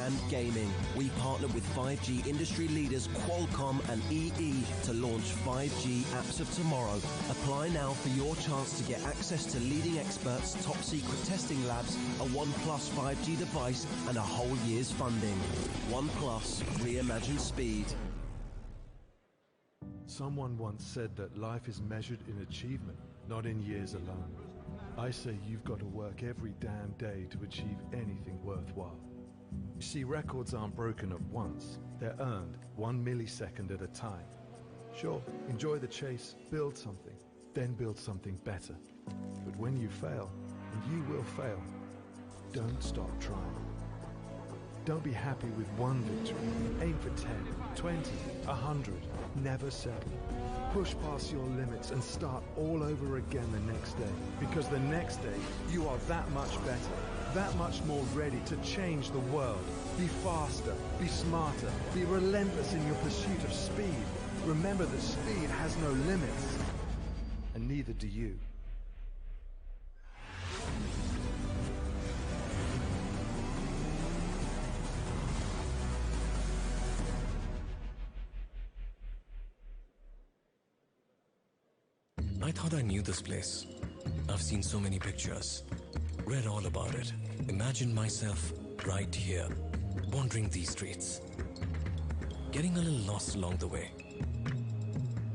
and gaming. We partnered with 5G industry leaders Qualcomm and EE to launch 5G apps of tomorrow. Apply now for your chance to get access to leading experts, top secret testing labs, a OnePlus 5G device, and a whole year's funding. OnePlus, reimagine speed. Someone once said that life is measured in achievement, not in years alone. I say you've got to work every damn day to achieve anything worthwhile. You see, records aren't broken at once. They're earned 1 millisecond at a time. Sure, enjoy the chase, build something, then build something better. But when you fail, and you will fail, don't stop trying. Don't be happy with one victory. Aim for 10, 20, 100. Never settle. Push past your limits and start all over again the next day. Because the next day, you are that much better, that much more ready to change the world. Be faster, be smarter, be relentless in your pursuit of speed. Remember that speed has no limits, and neither do you. I thought I knew this place. I've seen so many pictures, read all about it, imagined myself right here, wandering these streets, getting a little lost along the way,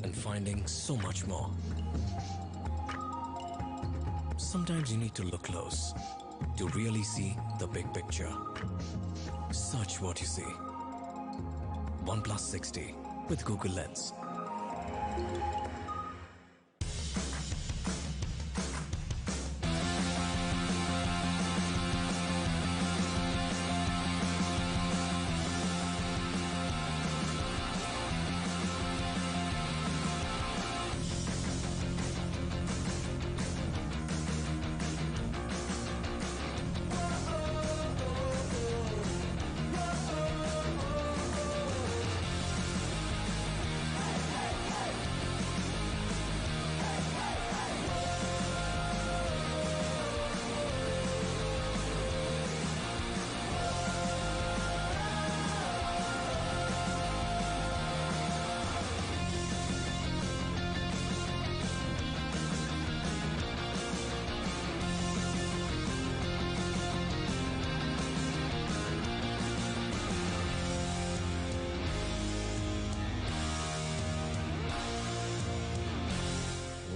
and finding so much more. Sometimes you need to look close to really see the big picture. Search what you see. OnePlus 60 with Google Lens.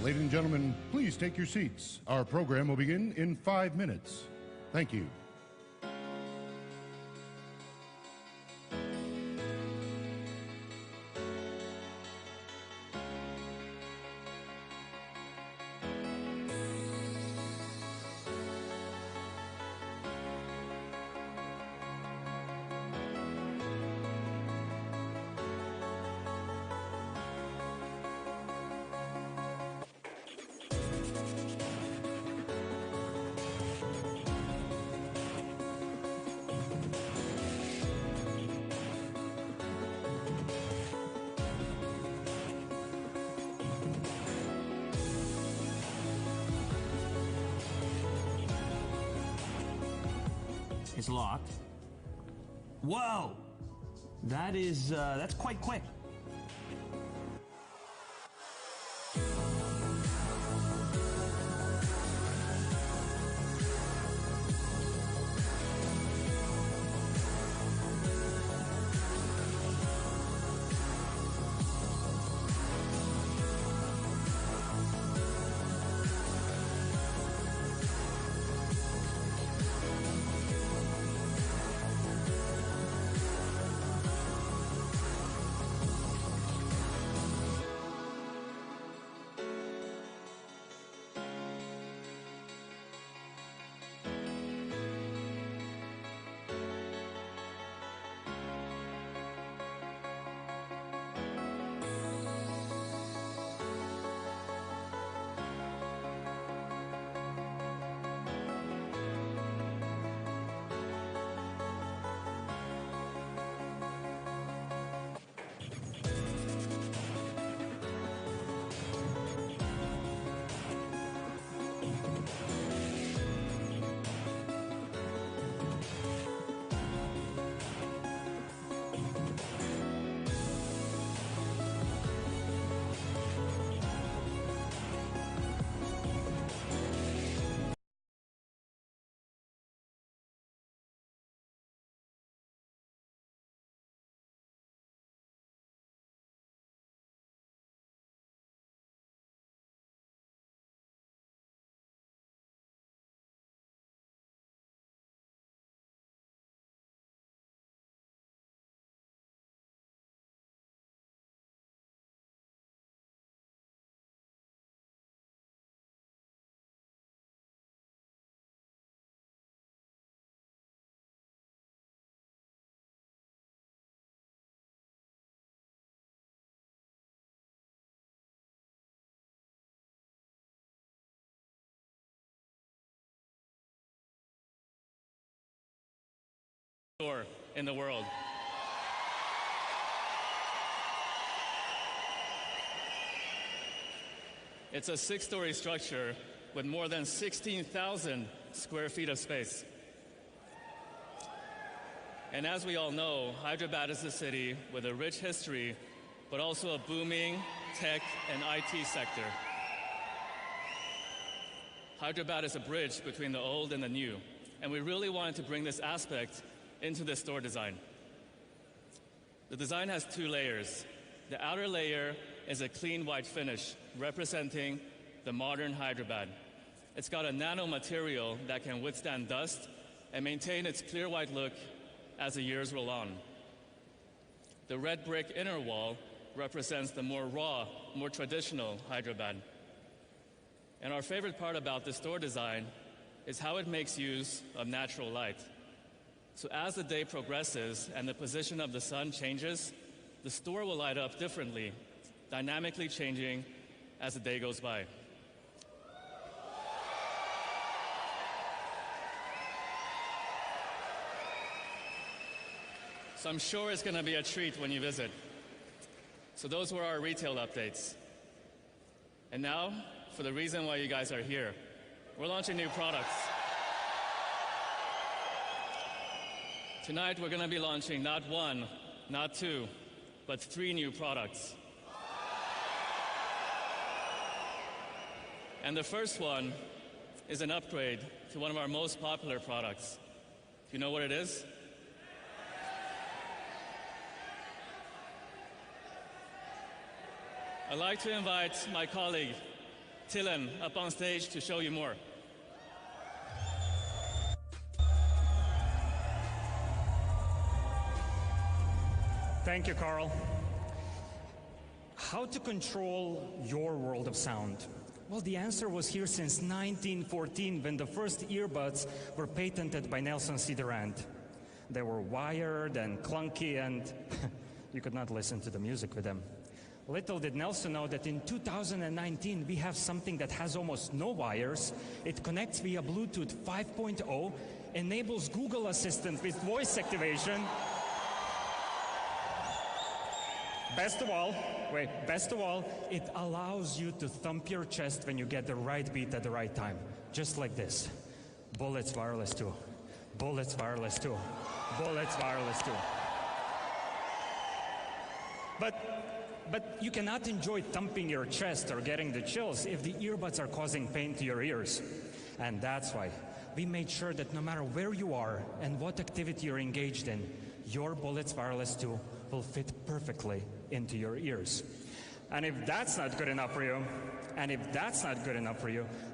Ladies and gentlemen, please take your seats. Our program will begin in 5 minutes. Thank you. It's locked. Whoa! That's quite quick. store in the world. It's a 6-story structure with more than 16,000 square feet of space. And as we all know, Hyderabad is a city with a rich history, but also a booming tech and IT sector. Hyderabad is a bridge between the old and the new, and we really wanted to bring this aspect into the store design. The design has 2 layers. The outer layer is a clean white finish, representing the modern Hyderabad. It's got a nano material that can withstand dust and maintain its clear white look as the years roll on. The red brick inner wall represents the more raw, more traditional Hyderabad. And our favorite part about the store design is how it makes use of natural light. So as the day progresses and the position of the sun changes, the store will light up differently, dynamically changing as the day goes by. So I'm sure it's going to be a treat when you visit. So those were our retail updates. And now, for the reason why you guys are here. We're launching new products. Tonight, we're going to be launching not 1, not 2, but 3 new products. And the first one is an upgrade to one of our most popular products. Do you know what it is? I'd like to invite my colleague, Tilan, up on stage to show you more. Thank you, Carl. How to control your world of sound? Well, the answer was here since 1914 when the first earbuds were patented by Nelson C. Durand. They were wired and clunky and you could not listen to the music with them. Little did Nelson know that in 2019 we have something that has almost no wires. It connects via Bluetooth 5.0, enables Google Assistant with voice activation. Best of all, it allows you to thump your chest when you get the right beat at the right time. Just like this. Bullets Wireless 2. Bullets Wireless 2. Bullets Wireless 2. But you cannot enjoy thumping your chest or getting the chills if the earbuds are causing pain to your ears. And that's why we made sure that no matter where you are and what activity you're engaged in, your Bullets Wireless 2 will fit perfectly into your ears. And if that's not good enough for you,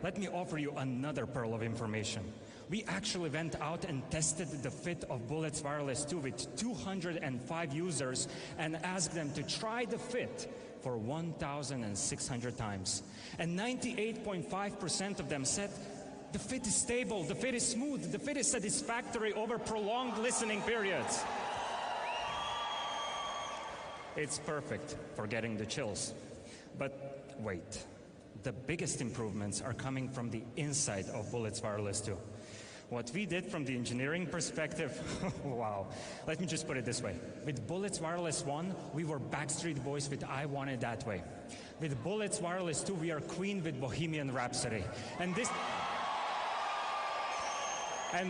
let me offer you another pearl of information. We actually went out and tested the fit of Bullets Wireless 2 with 205 users and asked them to try the fit for 1,600 times. And 98.5% of them said, the fit is stable, the fit is smooth, the fit is satisfactory over prolonged listening periods. It's perfect for getting the chills. But wait, the biggest improvements are coming from the inside of Bullets Wireless 2. What we did from the engineering perspective, wow. Let me just put it this way. With Bullets Wireless 1, we were Backstreet Boys with I Want It That Way. With Bullets Wireless 2, we are Queen with Bohemian Rhapsody. And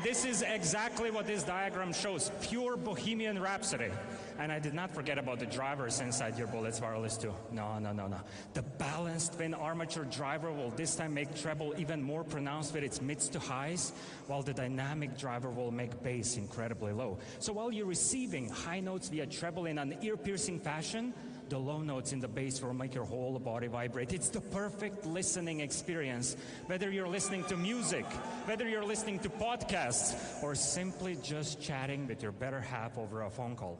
this is exactly what this diagram shows, pure Bohemian Rhapsody. And I did not forget about the drivers inside your Bullets Wireless 2. No. The balanced twin armature driver will this time make treble even more pronounced with its mids to highs, while the dynamic driver will make bass incredibly low. So while you're receiving high notes via treble in an ear-piercing fashion, the low notes in the bass will make your whole body vibrate. It's the perfect listening experience, whether you're listening to music, whether you're listening to podcasts, or simply just chatting with your better half over a phone call.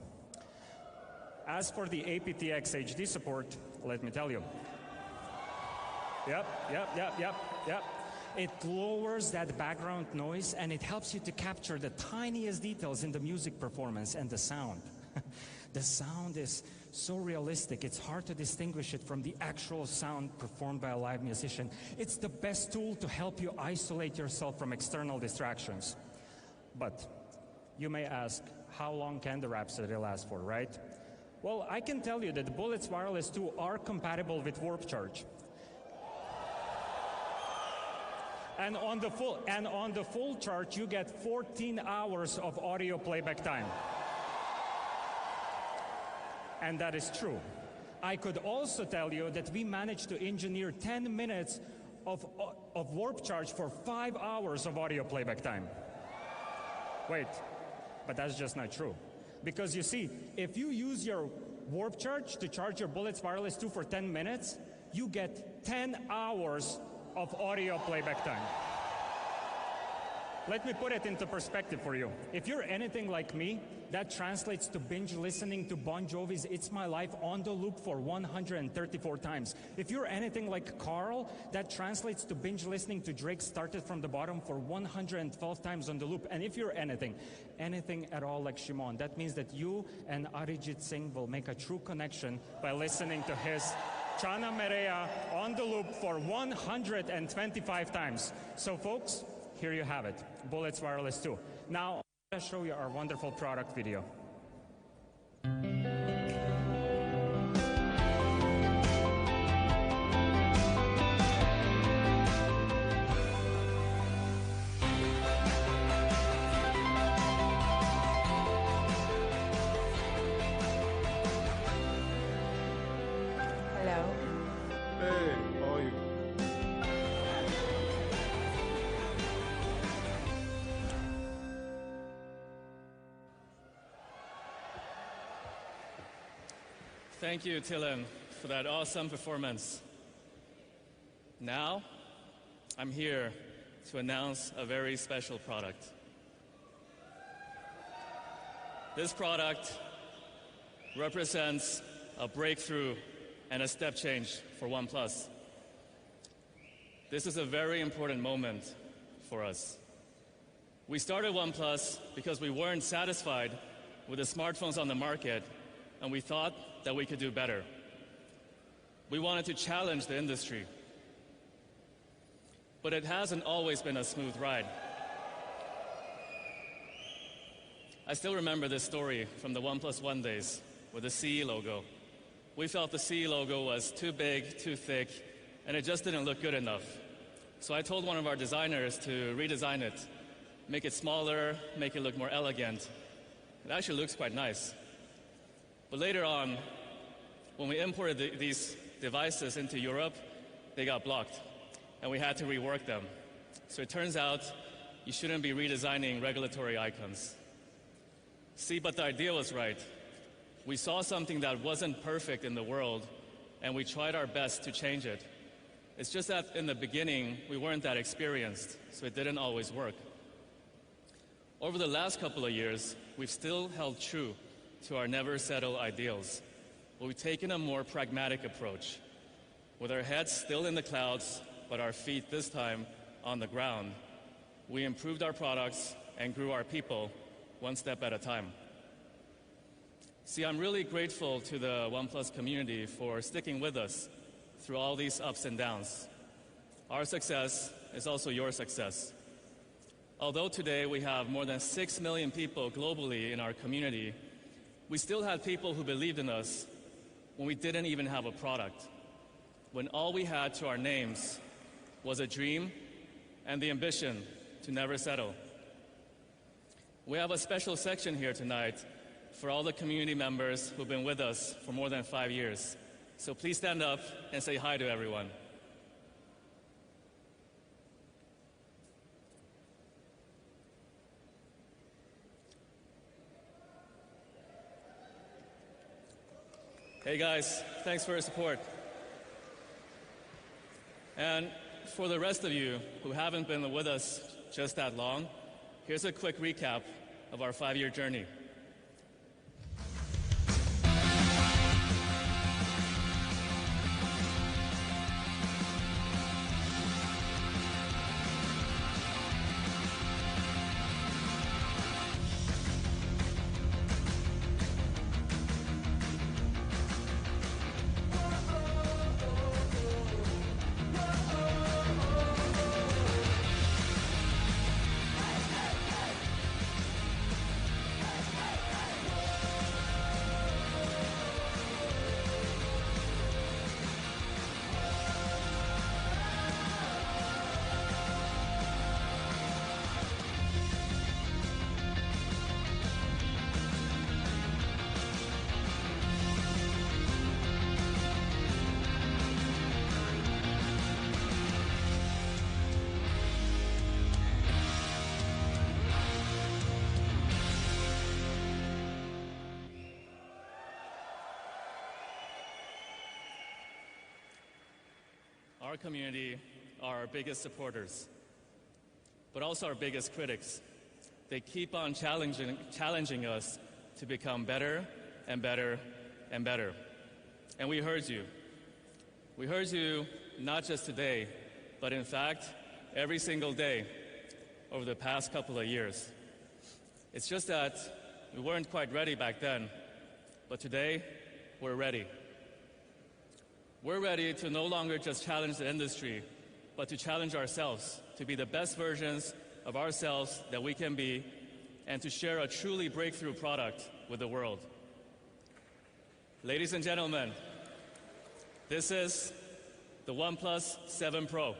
As for the Aptx Hd support, let me tell you. Yep. It lowers that background noise and it helps you to capture the tiniest details in the music performance and the sound. The sound is so realistic, it's hard to distinguish it from the actual sound performed by a live musician. It's the best tool to help you isolate yourself from external distractions. But you may ask, how long can the Rhapsody last for, right? Well, I can tell you that the Bullets Wireless 2 are compatible with warp charge. And on the full charge, you get 14 hours of audio playback time. And that is true. I could also tell you that we managed to engineer 10 minutes of warp charge for 5 hours of audio playback time. Wait, but that's just not true. Because you see, if you use your warp charge to charge your Bullets Wireless 2 for 10 minutes, you get 10 hours of audio playback time. Let me put it into perspective for you. If you're anything like me, that translates to binge listening to Bon Jovi's It's My Life on the loop for 134 times. If you're anything like Carl, that translates to binge listening to Drake Started From the Bottom for 112 times on the loop. And if you're anything at all like Shimon, that means that you and Arijit Singh will make a true connection by listening to his Chana Merea on the loop for 125 times. So folks, here you have it, Bullets Wireless 2. Now, I'll show you our wonderful product video. Hello. Hey, how are you? Thank you, Tilen, for that awesome performance. Now, I'm here to announce a very special product. This product represents a breakthrough and a step change for OnePlus. This is a very important moment for us. We started OnePlus because we weren't satisfied with the smartphones on the market, and we thought that we could do better. We wanted to challenge the industry. But it hasn't always been a smooth ride. I still remember this story from the OnePlus One days with the CE logo. We felt the CE logo was too big, too thick, and it just didn't look good enough. So I told one of our designers to redesign it, make it smaller, make it look more elegant. It actually looks quite nice. But later on, when we imported these devices into Europe, they got blocked, and we had to rework them. So it turns out you shouldn't be redesigning regulatory icons. See, but the idea was right. We saw something that wasn't perfect in the world, and we tried our best to change it. It's just that in the beginning, we weren't that experienced, so it didn't always work. Over the last couple of years, we've still held true to our never settle ideals, but we've taken a more pragmatic approach. With our heads still in the clouds, but our feet this time on the ground, we improved our products and grew our people one step at a time. See, I'm really grateful to the OnePlus community for sticking with us through all these ups and downs. Our success is also your success. Although today we have more than 6 million people globally in our community, we still had people who believed in us when we didn't even have a product, when all we had to our names was a dream and the ambition to never settle. We have a special section here tonight for all the community members who've been with us for more than 5 years. So please stand up and say hi to everyone. Hey guys, thanks for your support. And for the rest of you who haven't been with us just that long, here's a quick recap of our 5-year journey. our community are our biggest supporters, but also our biggest critics. They keep on challenging us to become better and better and better. And we heard you. We heard you not just today, but in fact, every single day over the past couple of years. It's just that we weren't quite ready back then, but today, we're ready. We're ready to no longer just challenge the industry, but to challenge ourselves, to be the best versions of ourselves that we can be, and to share a truly breakthrough product with the world. Ladies and gentlemen, this is the OnePlus 7 Pro.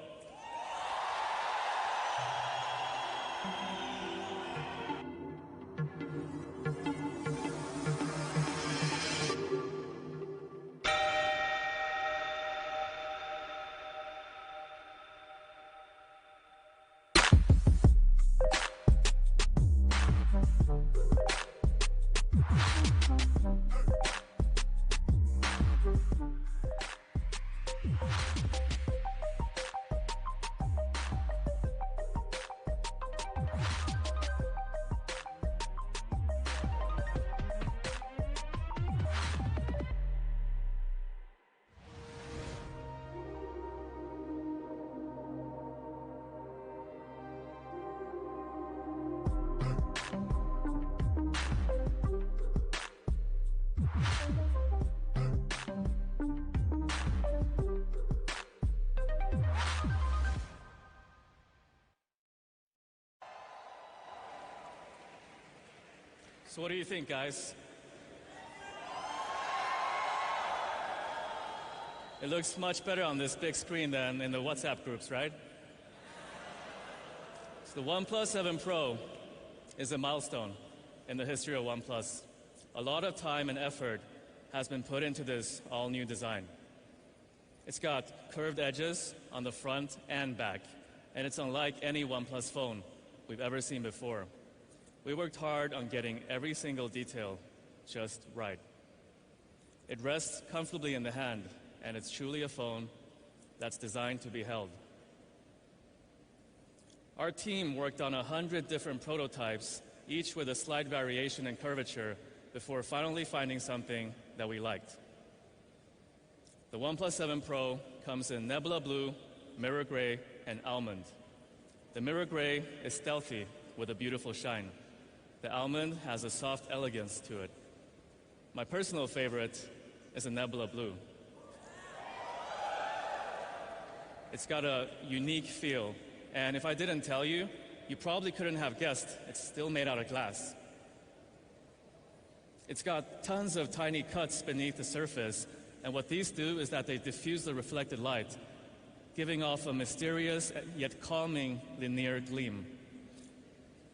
So what do you think, guys? It looks much better on this big screen than in the WhatsApp groups, right? So the OnePlus 7 Pro is a milestone in the history of OnePlus. A lot of time and effort has been put into this all-new design. It's got curved edges on the front and back, and it's unlike any OnePlus phone we've ever seen before. We worked hard on getting every single detail just right. It rests comfortably in the hand, and it's truly a phone that's designed to be held. Our team worked on 100 different prototypes, each with a slight variation in curvature, before finally finding something that we liked. The OnePlus 7 Pro comes in Nebula Blue, Mirror Gray, and Almond. The Mirror Gray is stealthy with a beautiful shine. The Almond has a soft elegance to it. My personal favorite is the Nebula Blue. It's got a unique feel, and if I didn't tell you, you probably couldn't have guessed it's still made out of glass. It's got tons of tiny cuts beneath the surface, and what these do is that they diffuse the reflected light, giving off a mysterious yet calming linear gleam.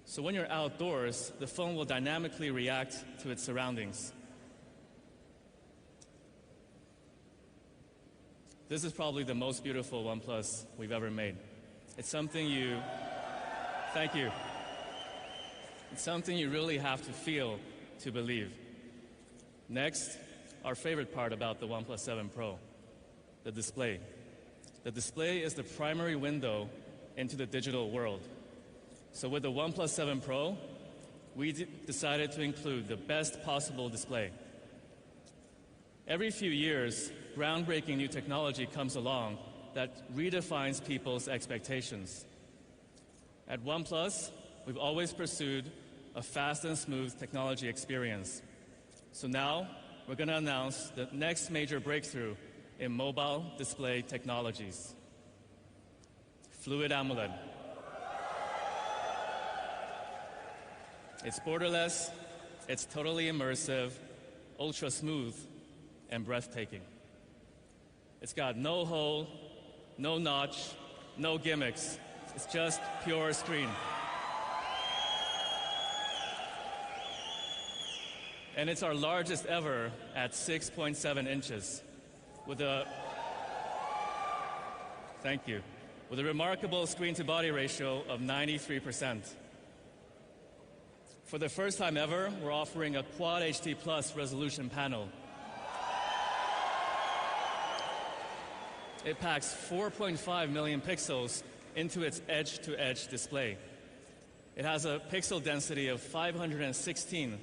So when you're outdoors, the phone will dynamically react to its surroundings. This is probably the most beautiful OnePlus we've ever made. It's something you... Thank you. It's something you really have to feel to believe. Next, our favorite part about the OnePlus 7 Pro, the display. The display is the primary window into the digital world. So with the OnePlus 7 Pro, we decided to include the best possible display. Every few years, groundbreaking new technology comes along that redefines people's expectations. At OnePlus, we've always pursued a fast and smooth technology experience. So now, we're going to announce the next major breakthrough in mobile display technologies. Fluid AMOLED. It's borderless, it's totally immersive, ultra smooth, and breathtaking. It's got no hole, no notch, no gimmicks. It's just pure screen. And it's our largest ever at 6.7 inches with a, thank you, with a remarkable screen-to-body ratio of 93%. For the first time ever, we're offering a Quad HD Plus resolution panel. It packs 4.5 million pixels into its edge-to-edge display. It has a pixel density of 516,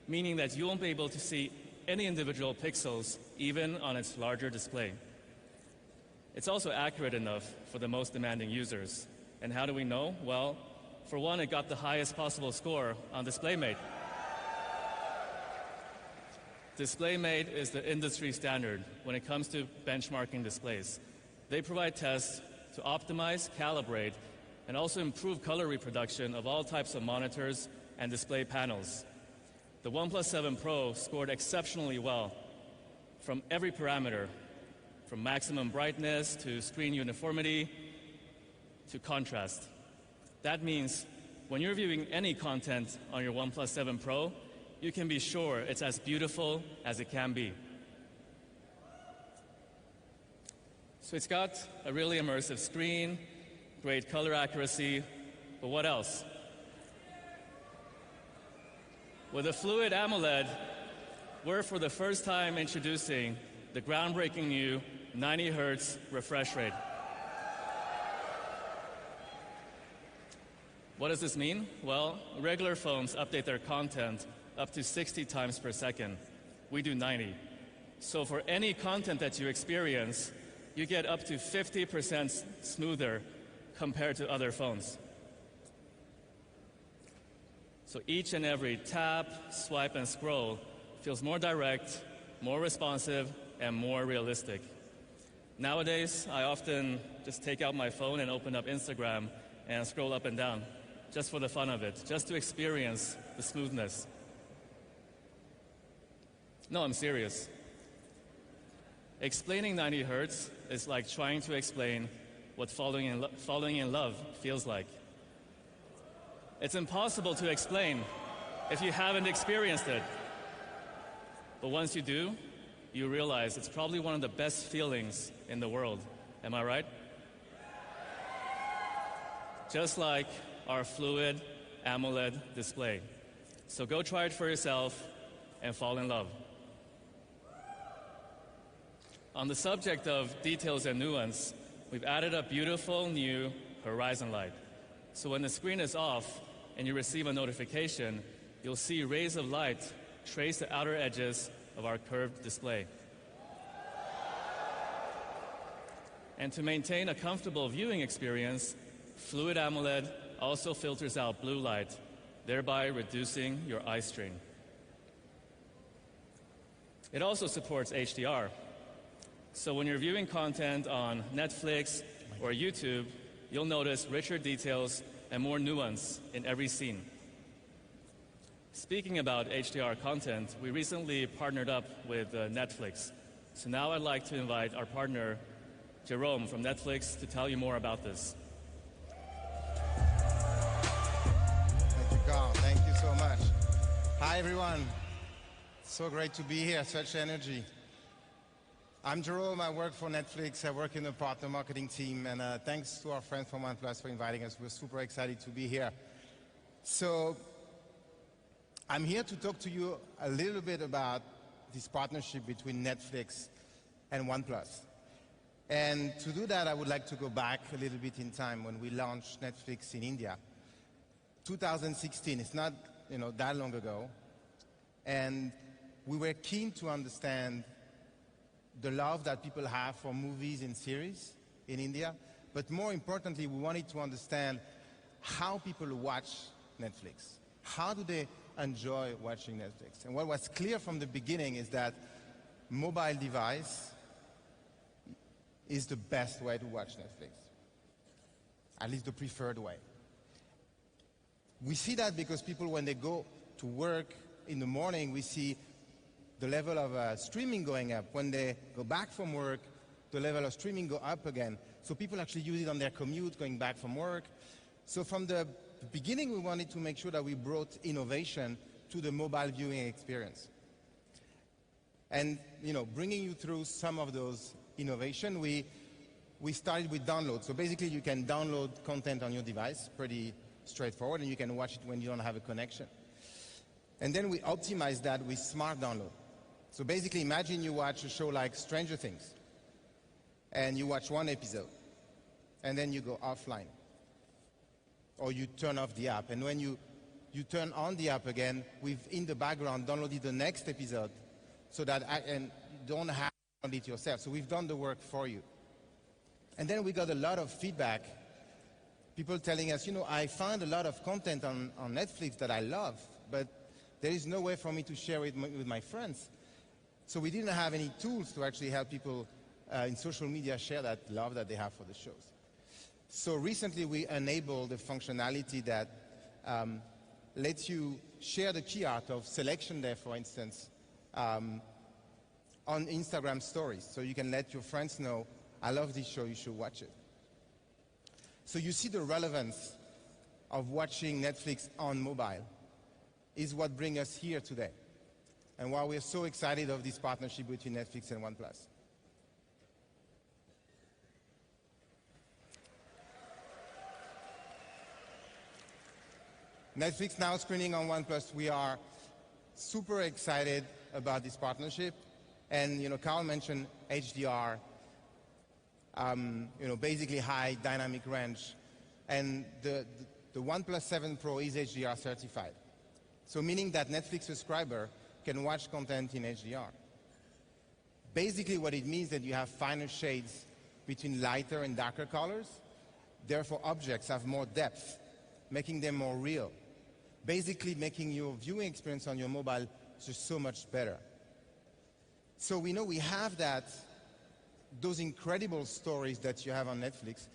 meaning that you won't be able to see any individual pixels, even on its larger display. It's also accurate enough for the most demanding users. And how do we know? Well, for one, it got the highest possible score on DisplayMate. DisplayMate is the industry standard when it comes to benchmarking displays. They provide tests to optimize, calibrate, and also improve color reproduction of all types of monitors and display panels. The OnePlus 7 Pro scored exceptionally well from every parameter, from maximum brightness to screen uniformity to contrast. That means when you're viewing any content on your OnePlus 7 Pro, you can be sure it's as beautiful as it can be. So it's got a really immersive screen, great color accuracy, but what else? With a Fluid AMOLED, we're for the first time introducing the groundbreaking new 90 Hertz refresh rate. What does this mean? Well, regular phones update their content up to 60 times per second. We do 90. So for any content that you experience, you get up to 50% smoother compared to other phones. So each and every tap, swipe, and scroll feels more direct, more responsive, and more realistic. Nowadays, I often just take out my phone and open up Instagram and scroll up and down, just for the fun of it, just to experience the smoothness. No, I'm serious. Explaining 90 Hertz is like trying to explain what falling in love feels like. It's impossible to explain if you haven't experienced it. But once you do, you realize it's probably one of the best feelings in the world. Am I right? Just like our Fluid AMOLED display. So go try it for yourself and fall in love. On the subject of details and nuance, we've added a beautiful new horizon light. So when the screen is off and you receive a notification, you'll see rays of light trace the outer edges of our curved display. And to maintain a comfortable viewing experience, Fluid AMOLED also filters out blue light, thereby reducing your eye strain. It also supports HDR. So when you're viewing content on Netflix or YouTube, you'll notice richer details and more nuance in every scene. Speaking about HDR content, we recently partnered up with Netflix. So now I'd like to invite our partner, Jerome from Netflix, to tell you more about this. Thank you, Carl. Thank you so much. Hi, everyone. So great to be here. Such energy. I'm Jerome. I work for Netflix. I work in the partner marketing team. And thanks to our friends from OnePlus for inviting us. We're super excited to be here. So I'm here to talk to you a little bit about this partnership between Netflix and OnePlus. And to do that, I would like to go back a little bit in time when we launched Netflix in India. 2016, it's not that long ago. And we were keen to understand the love that people have for movies and series in India. But more importantly, we wanted to understand how people watch Netflix. How do they enjoy watching Netflix? And what was clear from the beginning is that mobile device is the best way to watch Netflix, at least the preferred way. We see that because people, when they go to work in the morning, we see the level of streaming going up. When they go back from work, the level of streaming go up again. So people actually use it on their commute, going back from work. So from the beginning, we wanted to make sure that we brought innovation to the mobile viewing experience. And bringing you through some of those innovation, we started with download. So basically, you can download content on your device, pretty straightforward, and you can watch it when you don't have a connection. And then we optimized that with smart download. So basically, imagine you watch a show like Stranger Things. and you watch one episode, and then you go offline, or you turn off the app, and when you turn on the app again, we've in the background downloaded the next episode, so that and you don't have to download it yourself. So we've done the work for you. And then we got a lot of feedback, people telling us, I find a lot of content on Netflix that I love, but there is no way for me to share it with my friends. So we didn't have any tools to actually help people in social media share that love that they have for the shows. So recently we enabled the functionality that lets you share the key art of Selection Day, for instance, on Instagram stories. So you can let your friends know, I love this show, you should watch it. So you see the relevance of watching Netflix on mobile is what brings us here today. And why we're so excited of this partnership between Netflix and OnePlus. Netflix now screening on OnePlus. We are super excited about this partnership. And, Carl mentioned HDR, basically high dynamic range. And the OnePlus 7 Pro is HDR certified. So meaning that Netflix subscriber can watch content in HDR. Basically what it means that you have finer shades between lighter and darker colors. Therefore objects have more depth, making them more real. Basically making your viewing experience on your mobile just so much better. So we know we have those incredible stories that you have on Netflix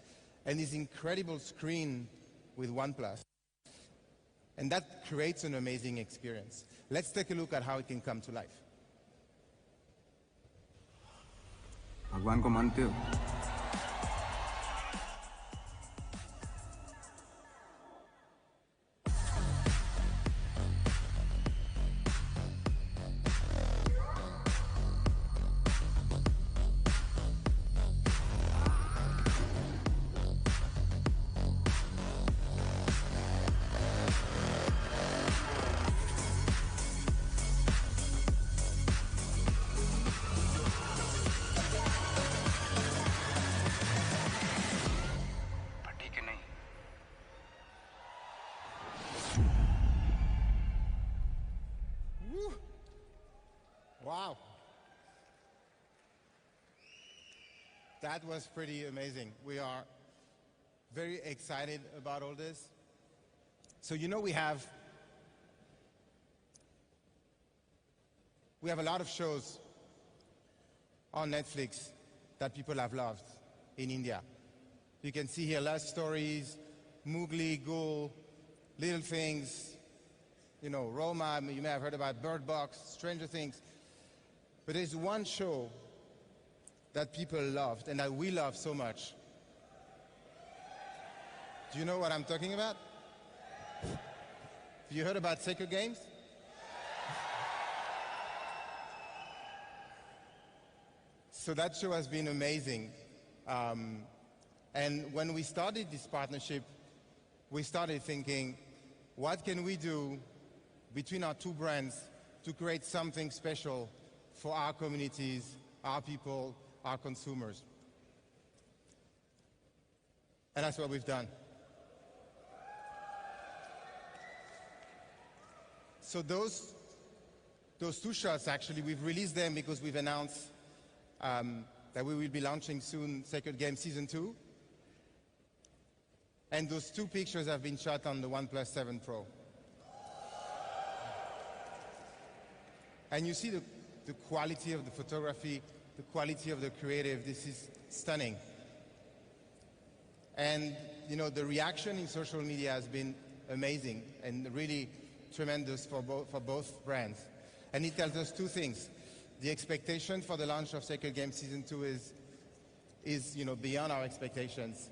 and this incredible screen with OnePlus. And that creates an amazing experience. Let's take a look at how it can come to life. भगवान को मानते हो? Wow. That was pretty amazing. We are very excited about all this. So we have a lot of shows on Netflix that people have loved in India. You can see here Love Stories, Mowgli, Ghoul, Little Things, Roma, you may have heard about Bird Box, Stranger Things. But there's one show that people loved and that we love so much. Do you know what I'm talking about? Have you heard about Sacred Games? So that show has been amazing. And when we started this partnership, we started thinking, what can we do between our two brands to create something special for our communities, our people, our consumers? And that's what we've done. So those two shots, actually, we've released them because we've announced that we will be launching soon Sacred Games Season 2. And those two pictures have been shot on the OnePlus 7 Pro. And you see the quality of the photography, the quality of the creative. This is stunning. And, the reaction in social media has been amazing and really tremendous for both brands. And it tells us two things. The expectation for the launch of Sacred Games Season 2 is beyond our expectations.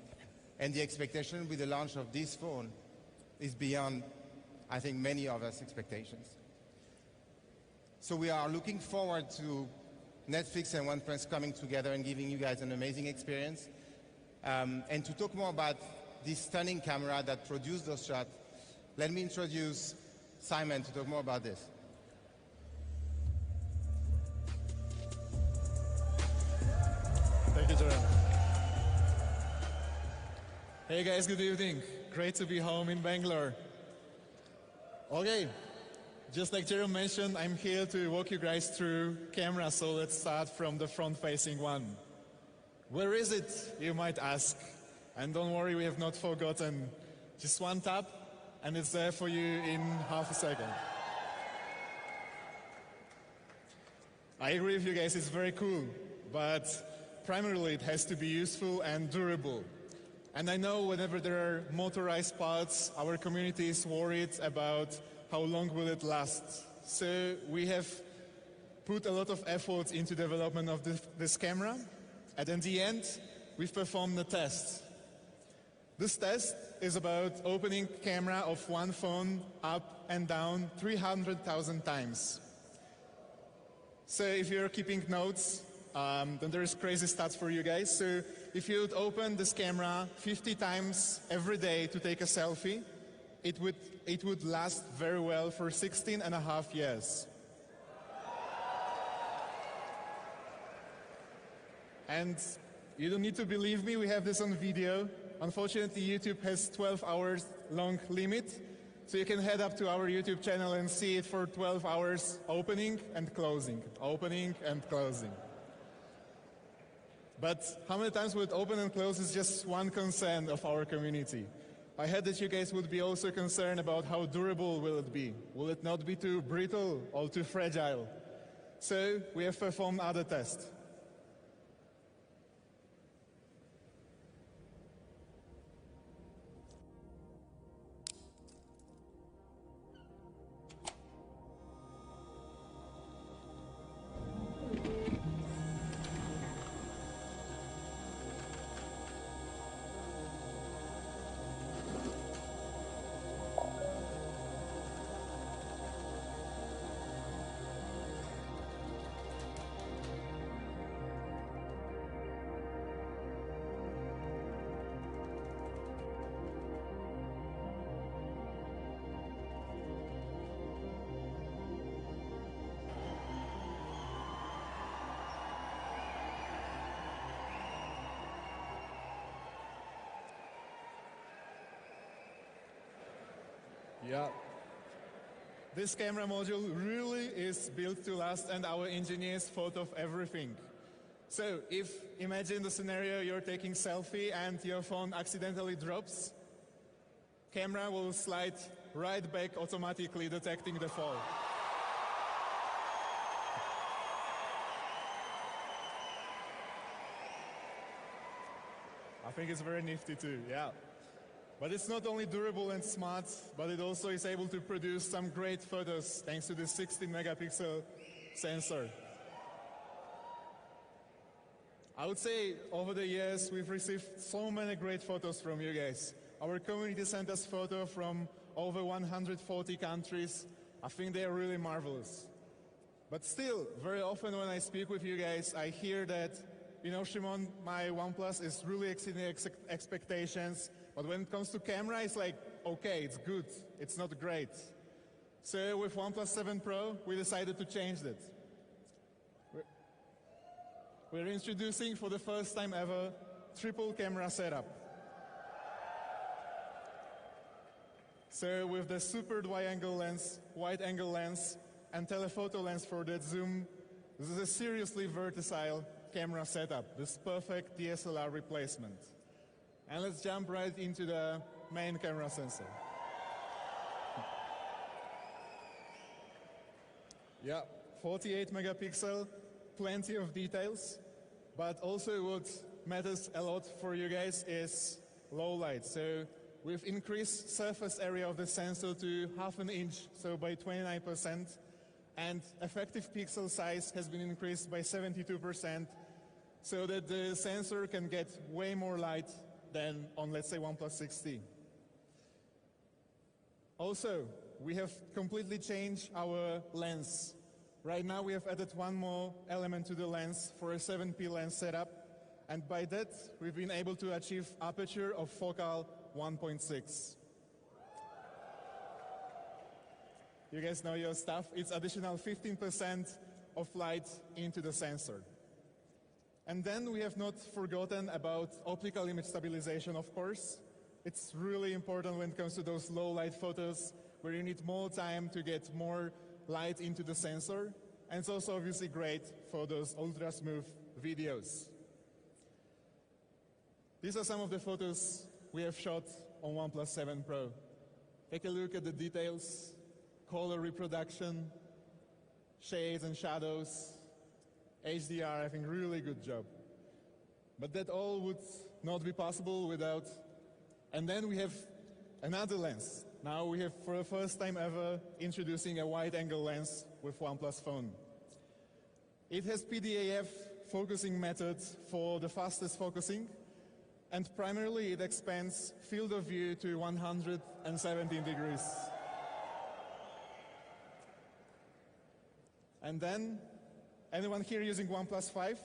And the expectation with the launch of this phone is beyond, I think, many of us expectations. So we are looking forward to Netflix and OnePlus coming together and giving you guys an amazing experience. And to talk more about this stunning camera that produced those shots, let me introduce Simon to talk more about this. Thank you, Jerome. Hey guys, good evening. Great to be home in Bangalore. Okay, just like Jerome mentioned, I'm here to walk you guys through camera, so let's start from the front-facing one. Where is it, you might ask? And don't worry, we have not forgotten. Just one tap, and it's there for you in half a second. I agree with you guys, it's very cool, but primarily it has to be useful and durable. And I know whenever there are motorized parts, our community is worried about how long will it last. So we have put a lot of effort into development of this camera, and in the end, we've performed a test. This test is about opening camera of one phone up and down 300,000 times. So if you're keeping notes, then there's crazy stats for you guys. So if you would open this camera 50 times every day to take a selfie, it would last very well for 16 and a half years. And you don't need to believe me, we have this on video. Unfortunately, YouTube has 12 hours long limit, so you can head up to our YouTube channel and see it for 12 hours opening and closing, opening and closing. But how many times will it open and close is just one concern of our community. I heard that you guys would be also concerned about how durable will it be. Will it not be too brittle or too fragile? So we have performed other tests. Yeah. This camera module really is built to last, and our engineers thought of everything. So imagine the scenario, you're taking selfie and your phone accidentally drops, camera will slide right back automatically, detecting the fall. I think it's very nifty too, yeah. But it's not only durable and smart, but it also is able to produce some great photos thanks to this 16-megapixel sensor. I would say over the years we've received so many great photos from you guys. Our community sent us photos from over 140 countries. I think they are really marvelous. But still, very often when I speak with you guys, I hear that, you know, Shimon, my OnePlus is really exceeding expectations. But when it comes to camera, it's like, okay, it's good, it's not great. So with OnePlus 7 Pro, we decided to change that. We're introducing for the first time ever triple camera setup. So with the super wide-angle lens, and telephoto lens for that zoom, this is a seriously versatile camera setup, this perfect DSLR replacement. And let's jump right into the main camera sensor. Yeah, 48 megapixel, plenty of details, but also what matters a lot for you guys is low light. So we've increased surface area of the sensor to half an inch, so by 29%, and effective pixel size has been increased by 72%, so that the sensor can get way more light than on, let's say, OnePlus 6T. Also, we have completely changed our lens. Right now we have added one more element to the lens for a 7P lens setup, and by that we've been able to achieve aperture of focal 1.6. You guys know your stuff. It's additional 15% of light into the sensor. And then we have not forgotten about optical image stabilization, of course. It's really important when it comes to those low light photos where you need more time to get more light into the sensor. And it's also obviously great for those ultra smooth videos. These are some of the photos we have shot on OnePlus 7 Pro. Take a look at the details, color reproduction, shades and shadows, HDR, I think really good job. But that all would not be possible without, and then we have another lens. Now we have, for the first time ever, introducing a wide-angle lens with OnePlus phone. It has PDAF focusing methods for the fastest focusing, and primarily it expands field of view to 117 degrees. And then, anyone here using OnePlus 5?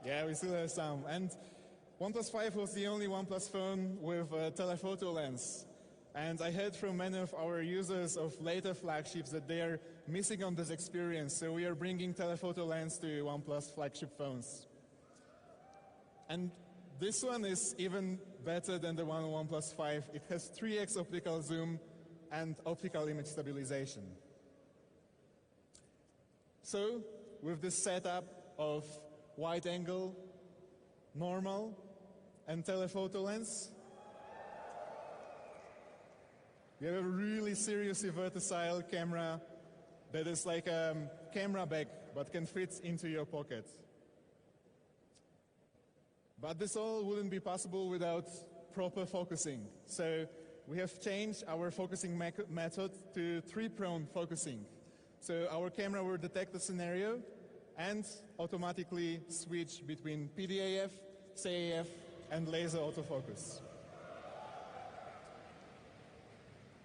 Yeah, we still have some. And OnePlus 5 was the only OnePlus phone with a telephoto lens. And I heard from many of our users of later flagships that they are missing on this experience. So we are bringing telephoto lens to OnePlus flagship phones. And this one is even better than the one on OnePlus 5. It has 3x optical zoom and optical image stabilization. So, with this setup of wide angle, normal, and telephoto lens, we have a really seriously versatile camera that is like a camera bag, but can fit into your pocket. But this all wouldn't be possible without proper focusing. So we have changed our focusing method to three-prone focusing. So our camera will detect the scenario and automatically switch between PDAF, CAF, and laser autofocus.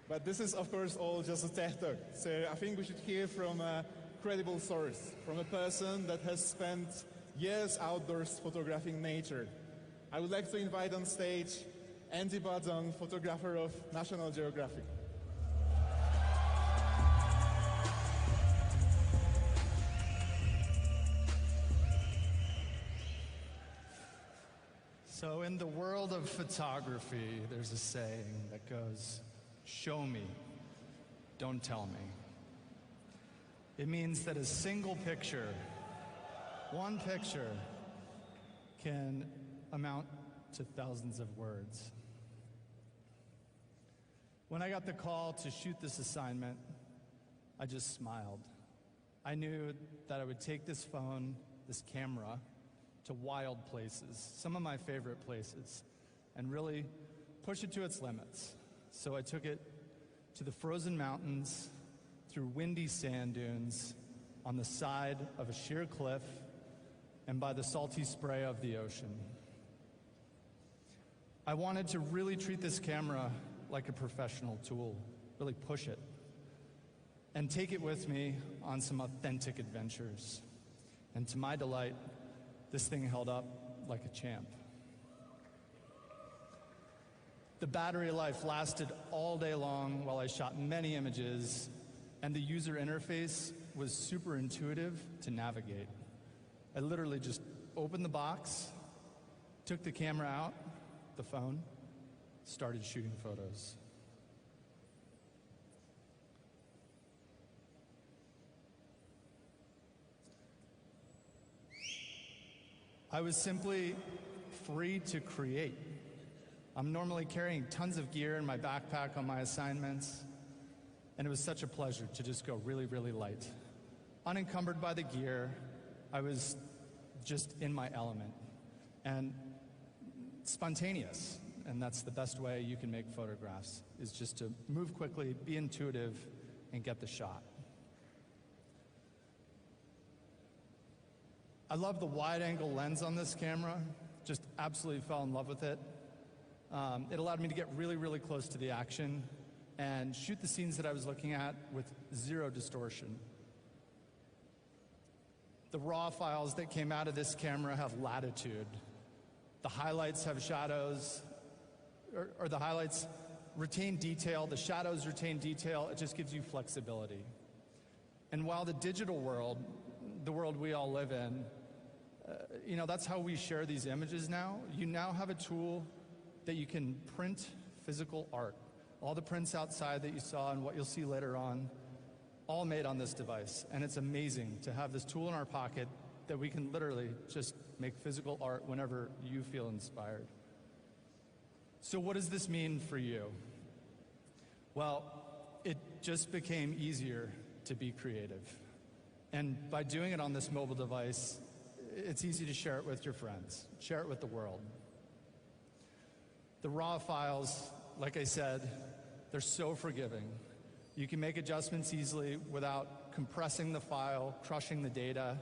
But this is, of course, all just a tech talk. So I think we should hear from a credible source, from a person that has spent years outdoors photographing nature. I would like to invite on stage Andy Badon, photographer of National Geographic. So in the world of photography, there's a saying that goes, "Show me, don't tell me." It means that a single picture, one picture, can amount to thousands of words. When I got the call to shoot this assignment, I just smiled. I knew that I would take this phone, this camera, to wild places, some of my favorite places, and really push it to its limits. So I took it to the frozen mountains, through windy sand dunes, on the side of a sheer cliff, and by the salty spray of the ocean. I wanted to really treat this camera like a professional tool, really push it, and take it with me on some authentic adventures. And to my delight, this thing held up like a champ. The battery life lasted all day long while I shot many images, and the user interface was super intuitive to navigate. I literally just opened the box, took the camera out, the phone, started shooting photos. I was simply free to create. I'm normally carrying tons of gear in my backpack on my assignments, and it was such a pleasure to just go really, really light. Unencumbered by the gear, I was just in my element and spontaneous, and that's the best way you can make photographs, is just to move quickly, be intuitive, and get the shot. I love the wide-angle lens on this camera, just absolutely fell in love with it. It allowed me to get really, really close to the action and shoot the scenes that I was looking at with zero distortion. The raw files that came out of this camera have latitude. The highlights have shadows, or the highlights retain detail, the shadows retain detail. It just gives you flexibility. And while the digital world, the world we all live in, You know, that's how we share these images now. You now have a tool that you can print physical art. All the prints outside that you saw and what you'll see later on, all made on this device. And it's amazing to have this tool in our pocket that we can literally just make physical art whenever you feel inspired. So what does this mean for you? Well, it just became easier to be creative. And by doing it on this mobile device, it's easy to share it with your friends, share it with the world. The raw files, like I said, they're so forgiving. You can make adjustments easily without compressing the file, crushing the data.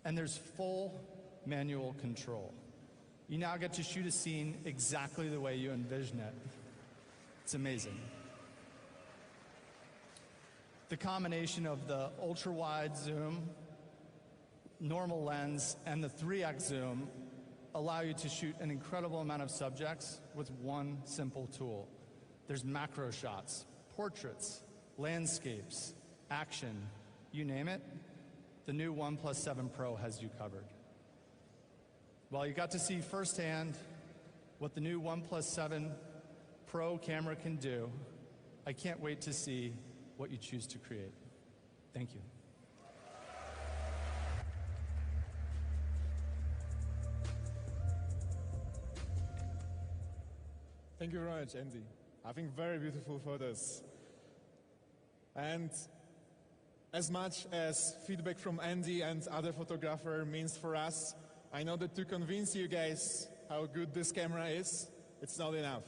And there's full manual control. You now get to shoot a scene exactly the way you envision it. It's amazing. The combination of the ultra-wide zoom, normal lens, and the 3x zoom allow you to shoot an incredible amount of subjects with one simple tool. There's macro shots, portraits, landscapes, action, you name it. The new OnePlus 7 Pro has you covered. Well, you got to see firsthand what the new OnePlus 7 Pro camera can do. I can't wait to see what you choose to create. Thank you. Thank you very much, Andy. I think very beautiful photos. And as much as feedback from Andy and other photographer means for us, I know that to convince you guys how good this camera is, it's not enough.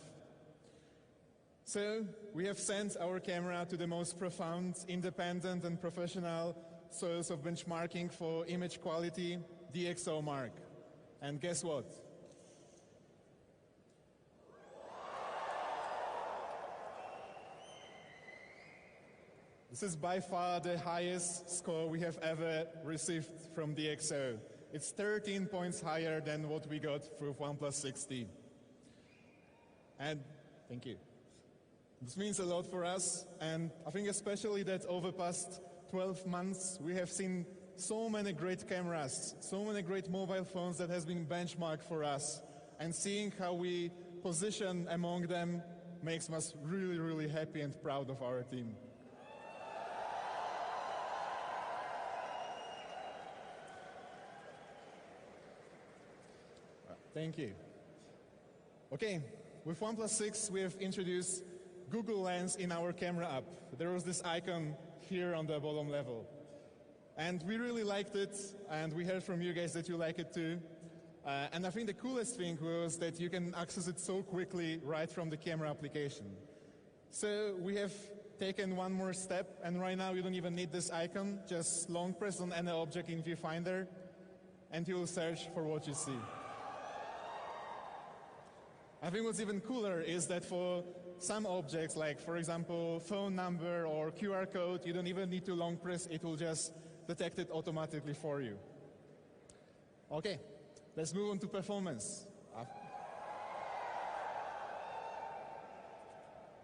So we have sent our camera to the most profound, independent and professional source of benchmarking for image quality, DxOMark. And guess what? This is by far the highest score we have ever received from DxO. It's 13 points higher than what we got through OnePlus 6T. And thank you. This means a lot for us, and I think especially that over past 12 months we have seen so many great cameras, so many great mobile phones that has been benchmarked for us, and seeing how we position among them makes us really, really happy and proud of our team. Thank you. Okay, with OnePlus 6 we have introduced Google Lens in our camera app. There was this icon here on the bottom level. And we really liked it, and we heard from you guys that you like it too. And I think the coolest thing was that you can access it so quickly right from the camera application. So we have taken one more step, and right now you don't even need this icon. Just long press on any object in Viewfinder, and you will search for what you see. I think what's even cooler is that for some objects, like for example, phone number or QR code, you don't even need to long press, it will just detect it automatically for you. Okay, let's move on to performance.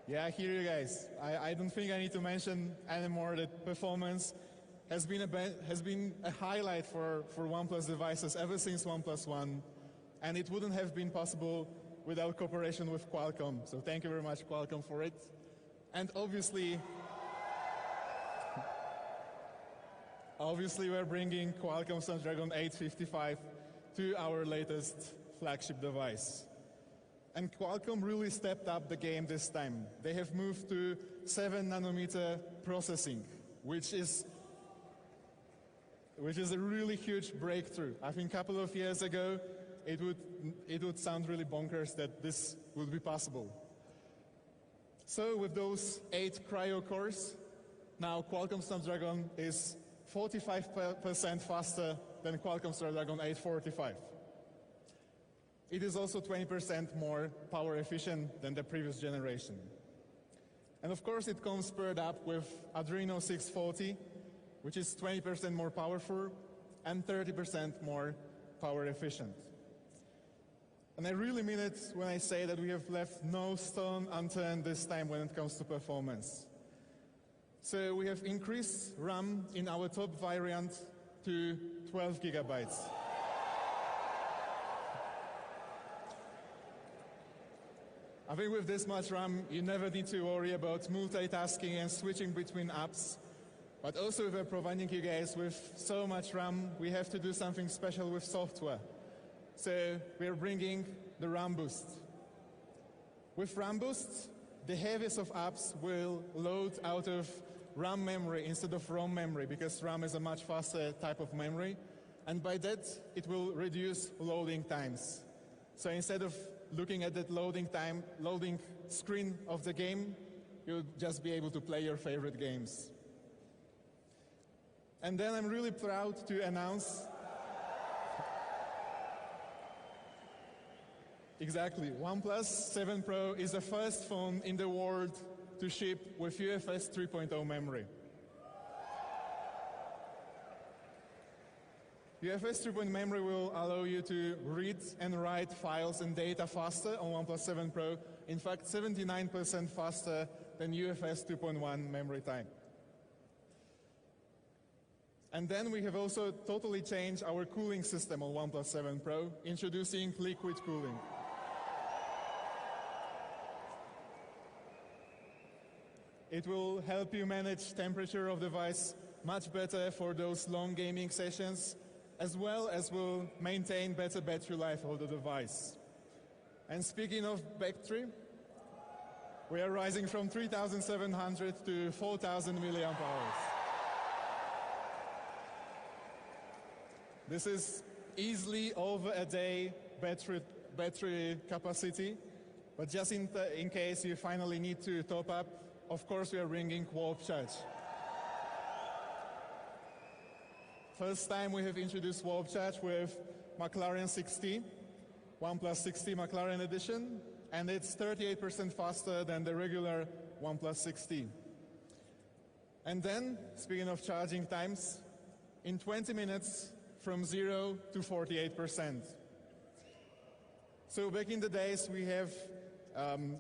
Yeah, I hear you guys. I don't think I need to mention anymore that performance has been a highlight for OnePlus devices ever since OnePlus One, and it wouldn't have been possible without cooperation with Qualcomm. So thank you very much, Qualcomm, for it. And obviously we're bringing Qualcomm Snapdragon 855 to our latest flagship device. And Qualcomm really stepped up the game this time. They have moved to 7nm processing, which is a really huge breakthrough. I think a couple of years ago, it would sound really bonkers that this would be possible. So with those 8 Cryo cores, now Qualcomm Snapdragon is 45% faster than Qualcomm Snapdragon 845. It is also 20% more power efficient than the previous generation. And of course it comes paired up with Adreno 640, which is 20% more powerful and 30% more power efficient. And I really mean it when I say that we have left no stone unturned this time when it comes to performance. So we have increased RAM in our top variant to 12 gigabytes. I think with this much RAM, you never need to worry about multitasking and switching between apps. But also, we're providing you guys with so much RAM, we have to do something special with software. So we're bringing the RAM Boost. With RAM Boost, the heaviest of apps will load out of RAM memory instead of ROM memory, because RAM is a much faster type of memory. And by that, it will reduce loading times. So instead of looking at that loading screen of the game, you'll just be able to play your favorite games. And then I'm really proud to announce exactly, OnePlus 7 Pro is the first phone in the world to ship with UFS 3.0 memory. UFS 3.0 memory will allow you to read and write files and data faster on OnePlus 7 Pro. In fact, 79% faster than UFS 2.1 memory time. And then we have also totally changed our cooling system on OnePlus 7 Pro, introducing liquid cooling. It will help you manage temperature of the device much better for those long gaming sessions, as well as will maintain better battery life of the device. And speaking of battery, we are rising from 3,700 to 4,000 milliamp hours. This is easily over a day battery capacity, but just in case you finally need to top up, of course we are bringing Warp Charge. First time we have introduced Warp Charge with McLaren 6T, OnePlus 6T McLaren edition, and it's 38% faster than the regular OnePlus 6T. And then, speaking of charging times, in 20 minutes, from 0 to 48%. So back in the days, we have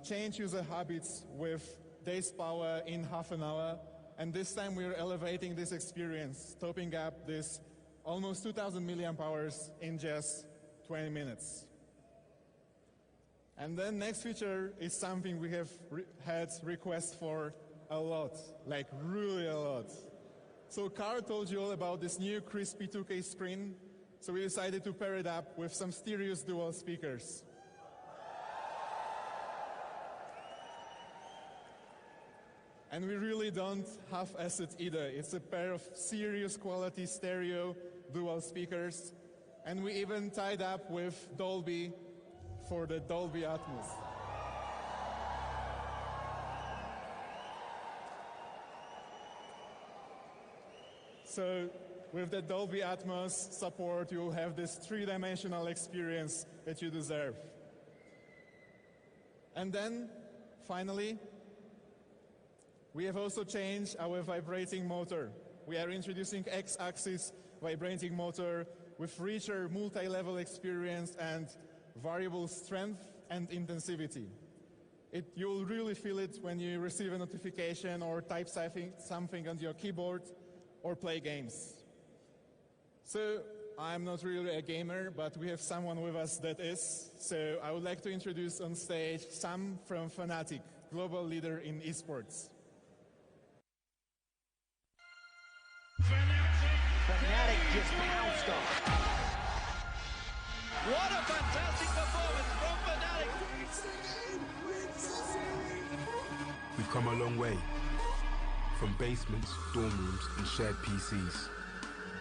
changed user habits with days power in half an hour, and this time we're elevating this experience, topping up this almost 2,000 milliamp hours in just 20 minutes. And then next feature is something we have had requests for a lot, like really a lot. So Carl told you all about this new crispy 2K screen, so we decided to pair it up with some stereo dual speakers. And we really don't half-ass it either. It's a pair of serious quality stereo dual speakers, and we even tied up with Dolby for the Dolby Atmos. So with the Dolby Atmos support, you'll have this three-dimensional experience that you deserve. And then, finally, we have also changed our vibrating motor. We are introducing X-axis vibrating motor with richer multi-level experience and variable strength and intensivity. You'll really feel it when you receive a notification or type something on your keyboard or play games. So I'm not really a gamer, but we have someone with us that is. So I would like to introduce on stage Sam from Fnatic, global leader in esports. Fnatic just pounced on. What a fantastic performance from Fnatic! We've come a long way. From basements, dorm rooms, and shared PCs.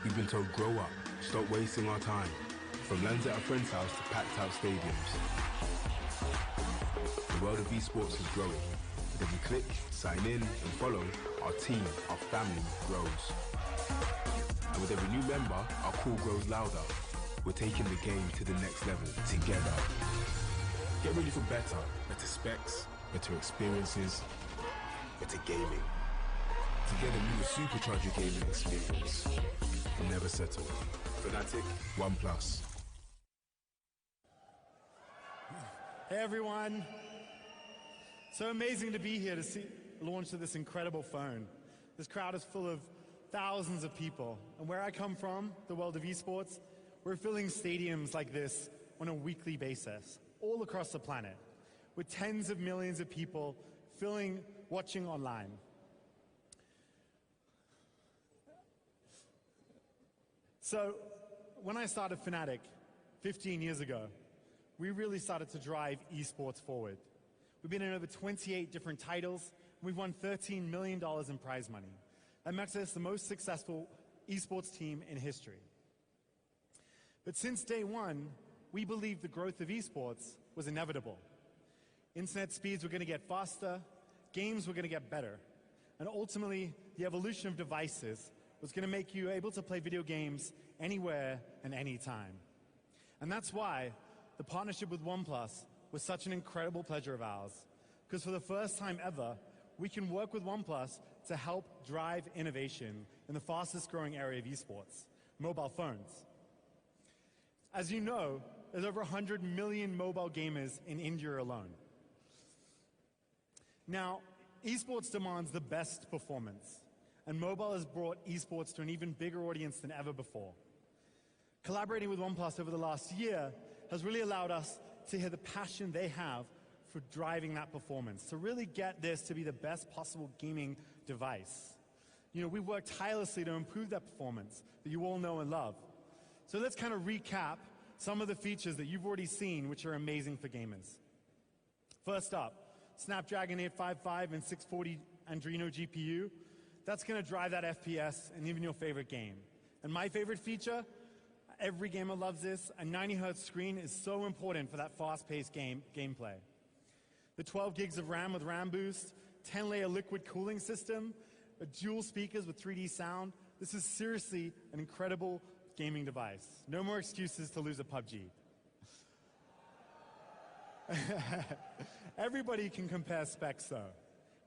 We've been told, grow up, stop wasting our time. From LANs at a friend's house to packed out stadiums. The world of esports is growing. With every click, sign in, and follow, our team, our family grows. And with every new member, our call grows louder. We're taking the game to the next level together. Get ready for better specs, better experiences, better gaming. Together we will supercharge your gaming experience. Never settle. Fnatic, OnePlus. Hey everyone. So amazing to be here to see the launch of this incredible phone. This crowd is full of thousands of people. And where I come from, the world of esports, we're filling stadiums like this on a weekly basis, all across the planet, with tens of millions of people watching online. So, when I started Fnatic 15 years ago, we really started to drive esports forward. We've been in over 28 different titles, and we've won $13 million in prize money. That makes us the most successful esports team in history. But since day one, we believed the growth of esports was inevitable. Internet speeds were going to get faster, games were going to get better, and ultimately, the evolution of devices was going to make you able to play video games anywhere and anytime. And that's why the partnership with OnePlus was such an incredible pleasure of ours, because for the first time ever, we can work with OnePlus to help drive innovation in the fastest growing area of esports, mobile phones. As you know, there's over 100 million mobile gamers in India alone. Now, esports demands the best performance, and mobile has brought esports to an even bigger audience than ever before. Collaborating with OnePlus over the last year has really allowed us to hear the passion they have for driving that performance, to really get this to be the best possible gaming device. You know, we've worked tirelessly to improve that performance that you all know and love. So let's kind of recap some of the features that you've already seen, which are amazing for gamers. First up, Snapdragon 855 and 640 Adreno GPU. That's going to drive that FPS in even your favorite game. And my favorite feature, every gamer loves this, a 90 Hertz screen is so important for that fast-paced gameplay. The 12 gigs of RAM with RAM boost, 10-layer liquid cooling system, dual speakers with 3D sound. This is seriously an incredible gaming device. No more excuses to lose a PUBG. Everybody can compare specs though.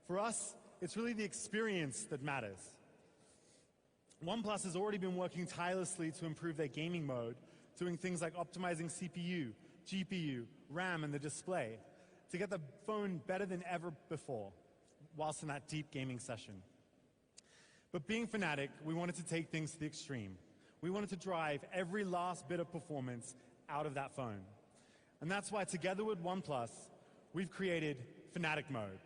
For us, it's really the experience that matters. OnePlus has already been working tirelessly to improve their gaming mode, doing things like optimizing CPU, GPU, RAM, and the display to get the phone better than ever before, whilst in that deep gaming session. But being Fnatic, we wanted to take things to the extreme. We wanted to drive every last bit of performance out of that phone. And that's why, together with OnePlus, we've created Fnatic Mode.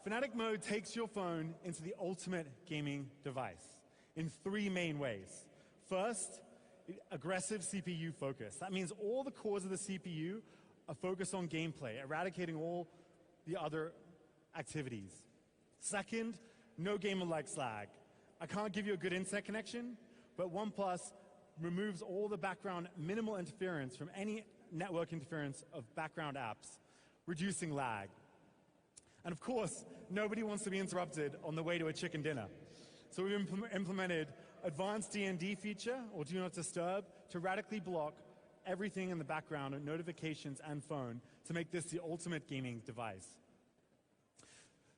Fnatic Mode takes your phone into the ultimate gaming device in three main ways. First, aggressive CPU focus. That means all the cores of the CPU are focused on gameplay, eradicating all the other activities. Second, no gamer likes lag. I can't give you a good internet connection, but OnePlus removes all the background minimal interference from any network interference of background apps, reducing lag. And of course, nobody wants to be interrupted on the way to a chicken dinner. So we've implemented advanced D&D feature, or do not disturb, to radically block everything in the background, notifications and phone, to make this the ultimate gaming device.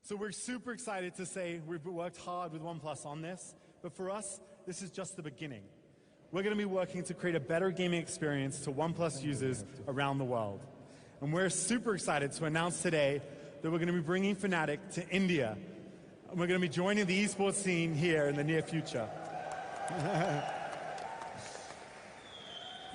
So we're super excited to say we've worked hard with OnePlus on this, but for us, this is just the beginning. We're going to be working to create a better gaming experience to OnePlus users around the world. And we're super excited to announce today that we're going to be bringing Fnatic to India. And we're going to be joining the esports scene here in the near future.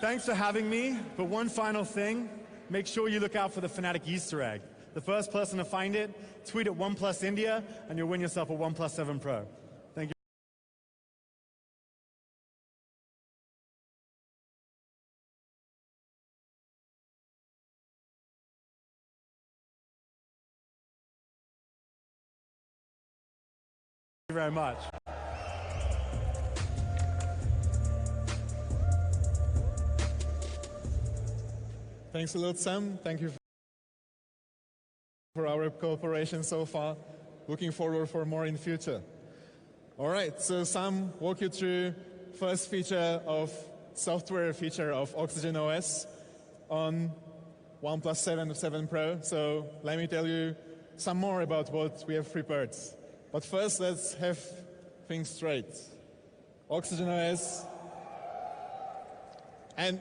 Thanks for having me, but one final thing, make sure you look out for the Fnatic Easter egg. The first person to find it, tweet at OnePlus India, and you'll win yourself a OnePlus 7 Pro. Thank you very much. Thanks a lot, Sam. Thank you for our cooperation so far. Looking forward for more in future. All right, so Sam walk you through first software feature of Oxygen OS on OnePlus 7 Pro. So let me tell you some more about what we have prepared. But first, let's have things straight. Oxygen OS, and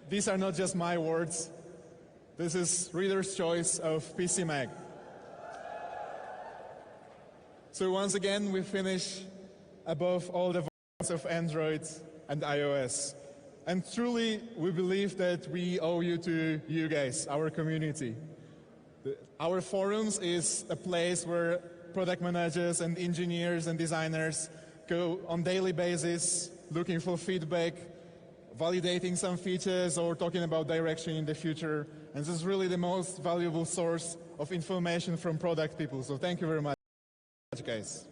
these are not just my words. This is Reader's Choice of PC Mag. So once again, we finish above all the versions of Android and iOS. And truly, we believe that we owe you to you guys, our community. Our forums is a place where product managers and engineers and designers go on daily basis, looking for feedback, validating some features, or talking about direction in the future. And this is really the most valuable source of information from product people. So thank you very much, guys.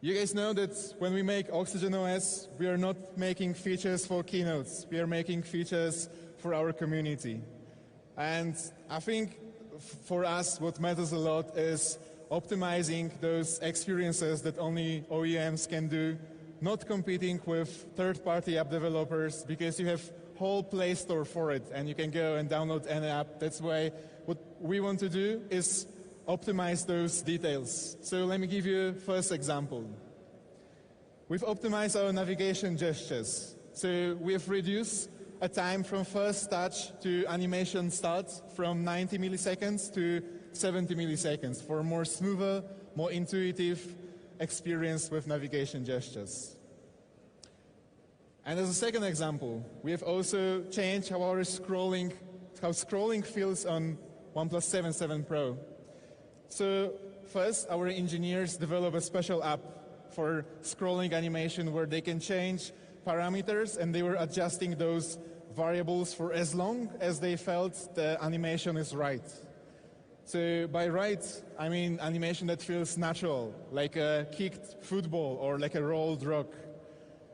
You guys know that when we make Oxygen OS, we are not making features for keynotes. We are making features for our community. And I think for us, what matters a lot is optimizing those experiences that only OEMs can do, not competing with third-party app developers, because you have whole Play Store for it, and you can go and download any app. That's why what we want to do is optimize those details. So let me give you a first example. We've optimized our navigation gestures. So we have reduced a time from first touch to animation start from 90 milliseconds to 70 milliseconds for a more smoother, more intuitive experience with navigation gestures. And as a second example, we have also changed how scrolling feels on OnePlus 7 Pro. So first, our engineers develop a special app for scrolling animation where they can change parameters, and they were adjusting those variables for as long as they felt the animation is right. So by right, I mean animation that feels natural, like a kicked football or like a rolled rock.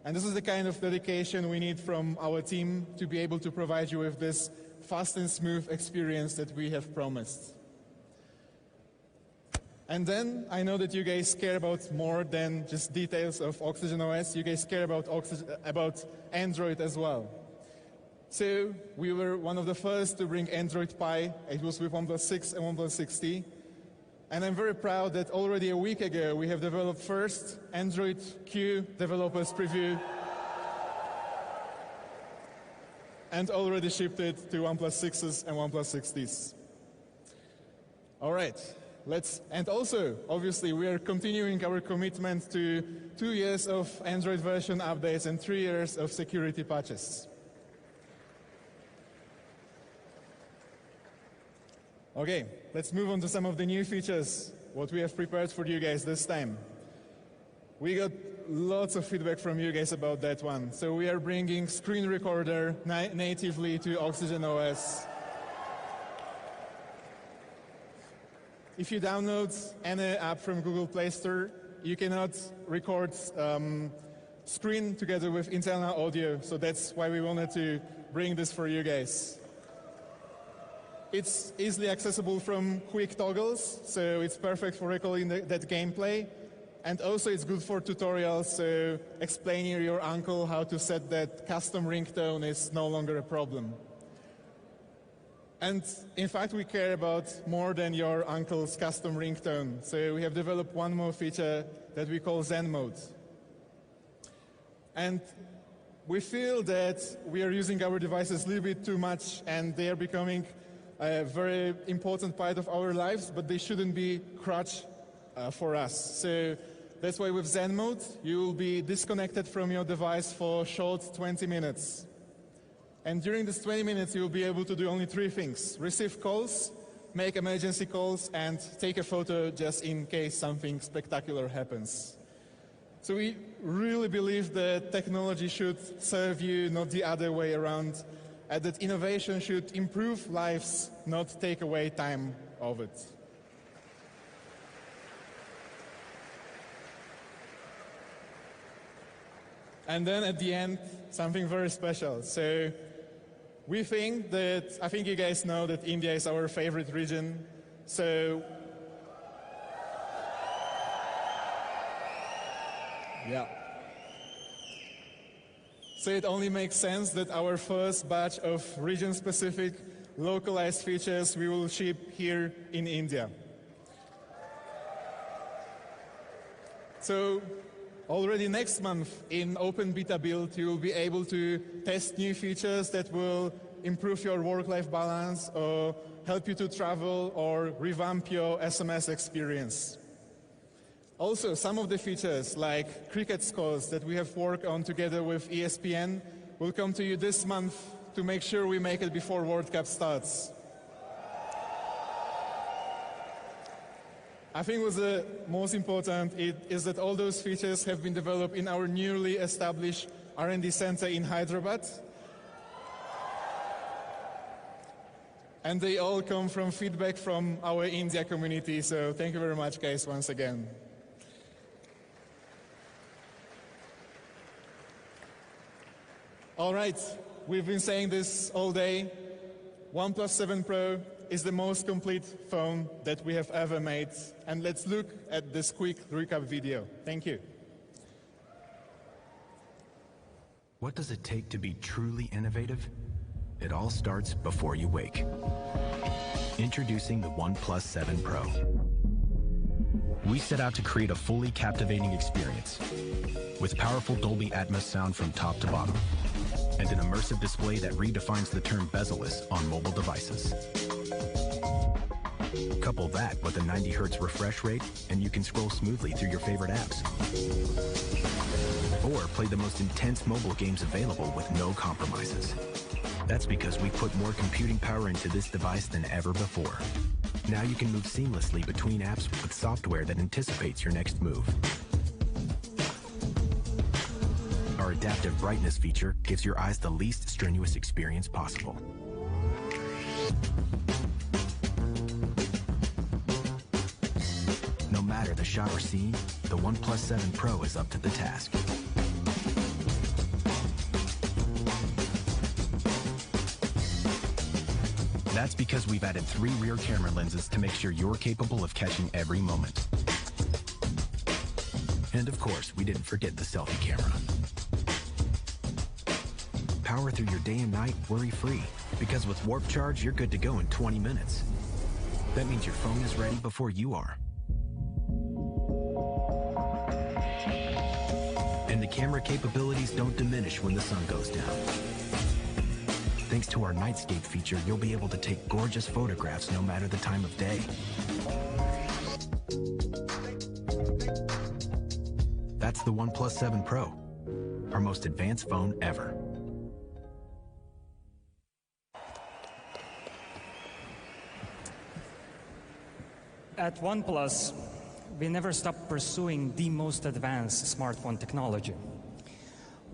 And this is the kind of dedication we need from our team to be able to provide you with this fast and smooth experience that we have promised. And then I know that you guys care about more than just details of Oxygen OS. You guys care about Android as well. So we were one of the first to bring Android Pie. It was with OnePlus 6 and OnePlus 6T. And I'm very proud that already a week ago we have developed first Android Q developers preview and already shipped it to OnePlus 6s and OnePlus 6Ts. All right. And also, obviously, we are continuing our commitment to 2 years of Android version updates and 3 years of security patches. Okay, let's move on to some of the new features, what we have prepared for you guys this time. We got lots of feedback from you guys about that one. So we are bringing screen recorder natively to Oxygen OS. If you download any app from Google Play Store, you cannot record screen together with internal audio, so that's why we wanted to bring this for you guys. It's easily accessible from quick toggles, so it's perfect for recalling that gameplay. And also it's good for tutorials, so explaining your uncle how to set that custom ringtone is no longer a problem. And in fact, we care about more than your uncle's custom ringtone. So we have developed one more feature that we call Zen Mode. And we feel that we are using our devices a little bit too much, and they are becoming a very important part of our lives, but they shouldn't be crutch for us. So that's why with Zen Mode, you will be disconnected from your device for short 20 minutes. And during this 20 minutes, you will be able to do only 3 things: receive calls, make emergency calls, and take a photo just in case something spectacular happens. So we really believe that technology should serve you, not the other way around, and that innovation should improve lives, not take away time of it. And then at the end, something very special. So we think that, I think you guys know that India is our favorite region. So yeah. So it only makes sense that our first batch of region-specific localized features we will ship here in India. So already next month in Open Beta Build, you will be able to test new features that will improve your work-life balance or help you to travel or revamp your SMS experience. Also, some of the features like cricket scores that we have worked on together with ESPN will come to you this month to make sure we make it before World Cup starts. I think what's the most important is that all those features have been developed in our newly established R&D center in Hyderabad. And they all come from feedback from our India community, so thank you very much, guys, once again. All right, we've been saying this all day. OnePlus 7 Pro is the most complete phone that we have ever made. And let's look at this quick recap video. Thank you. What does it take to be truly innovative? It all starts before you wake. Introducing the OnePlus 7 Pro. We set out to create a fully captivating experience with powerful Dolby Atmos sound from top to bottom and an immersive display that redefines the term bezel-less on mobile devices. Couple that with a 90 Hertz refresh rate and you can scroll smoothly through your favorite apps. Or play the most intense mobile games available with no compromises. That's because we put more computing power into this device than ever before. Now you can move seamlessly between apps with software that anticipates your next move. Our adaptive brightness feature gives your eyes the least strenuous experience possible. No matter the shot or scene, the OnePlus 7 Pro is up to the task. That's because we've added 3 rear camera lenses to make sure you're capable of catching every moment. And of course, we didn't forget the selfie camera. Power through your day and night worry-free, because with Warp Charge, you're good to go in 20 minutes. That means your phone is ready before you are. And the camera capabilities don't diminish when the sun goes down. Thanks to our Nightscape feature, you'll be able to take gorgeous photographs no matter the time of day. That's the OnePlus 7 Pro, our most advanced phone ever. At OnePlus, we never stop pursuing the most advanced smartphone technology.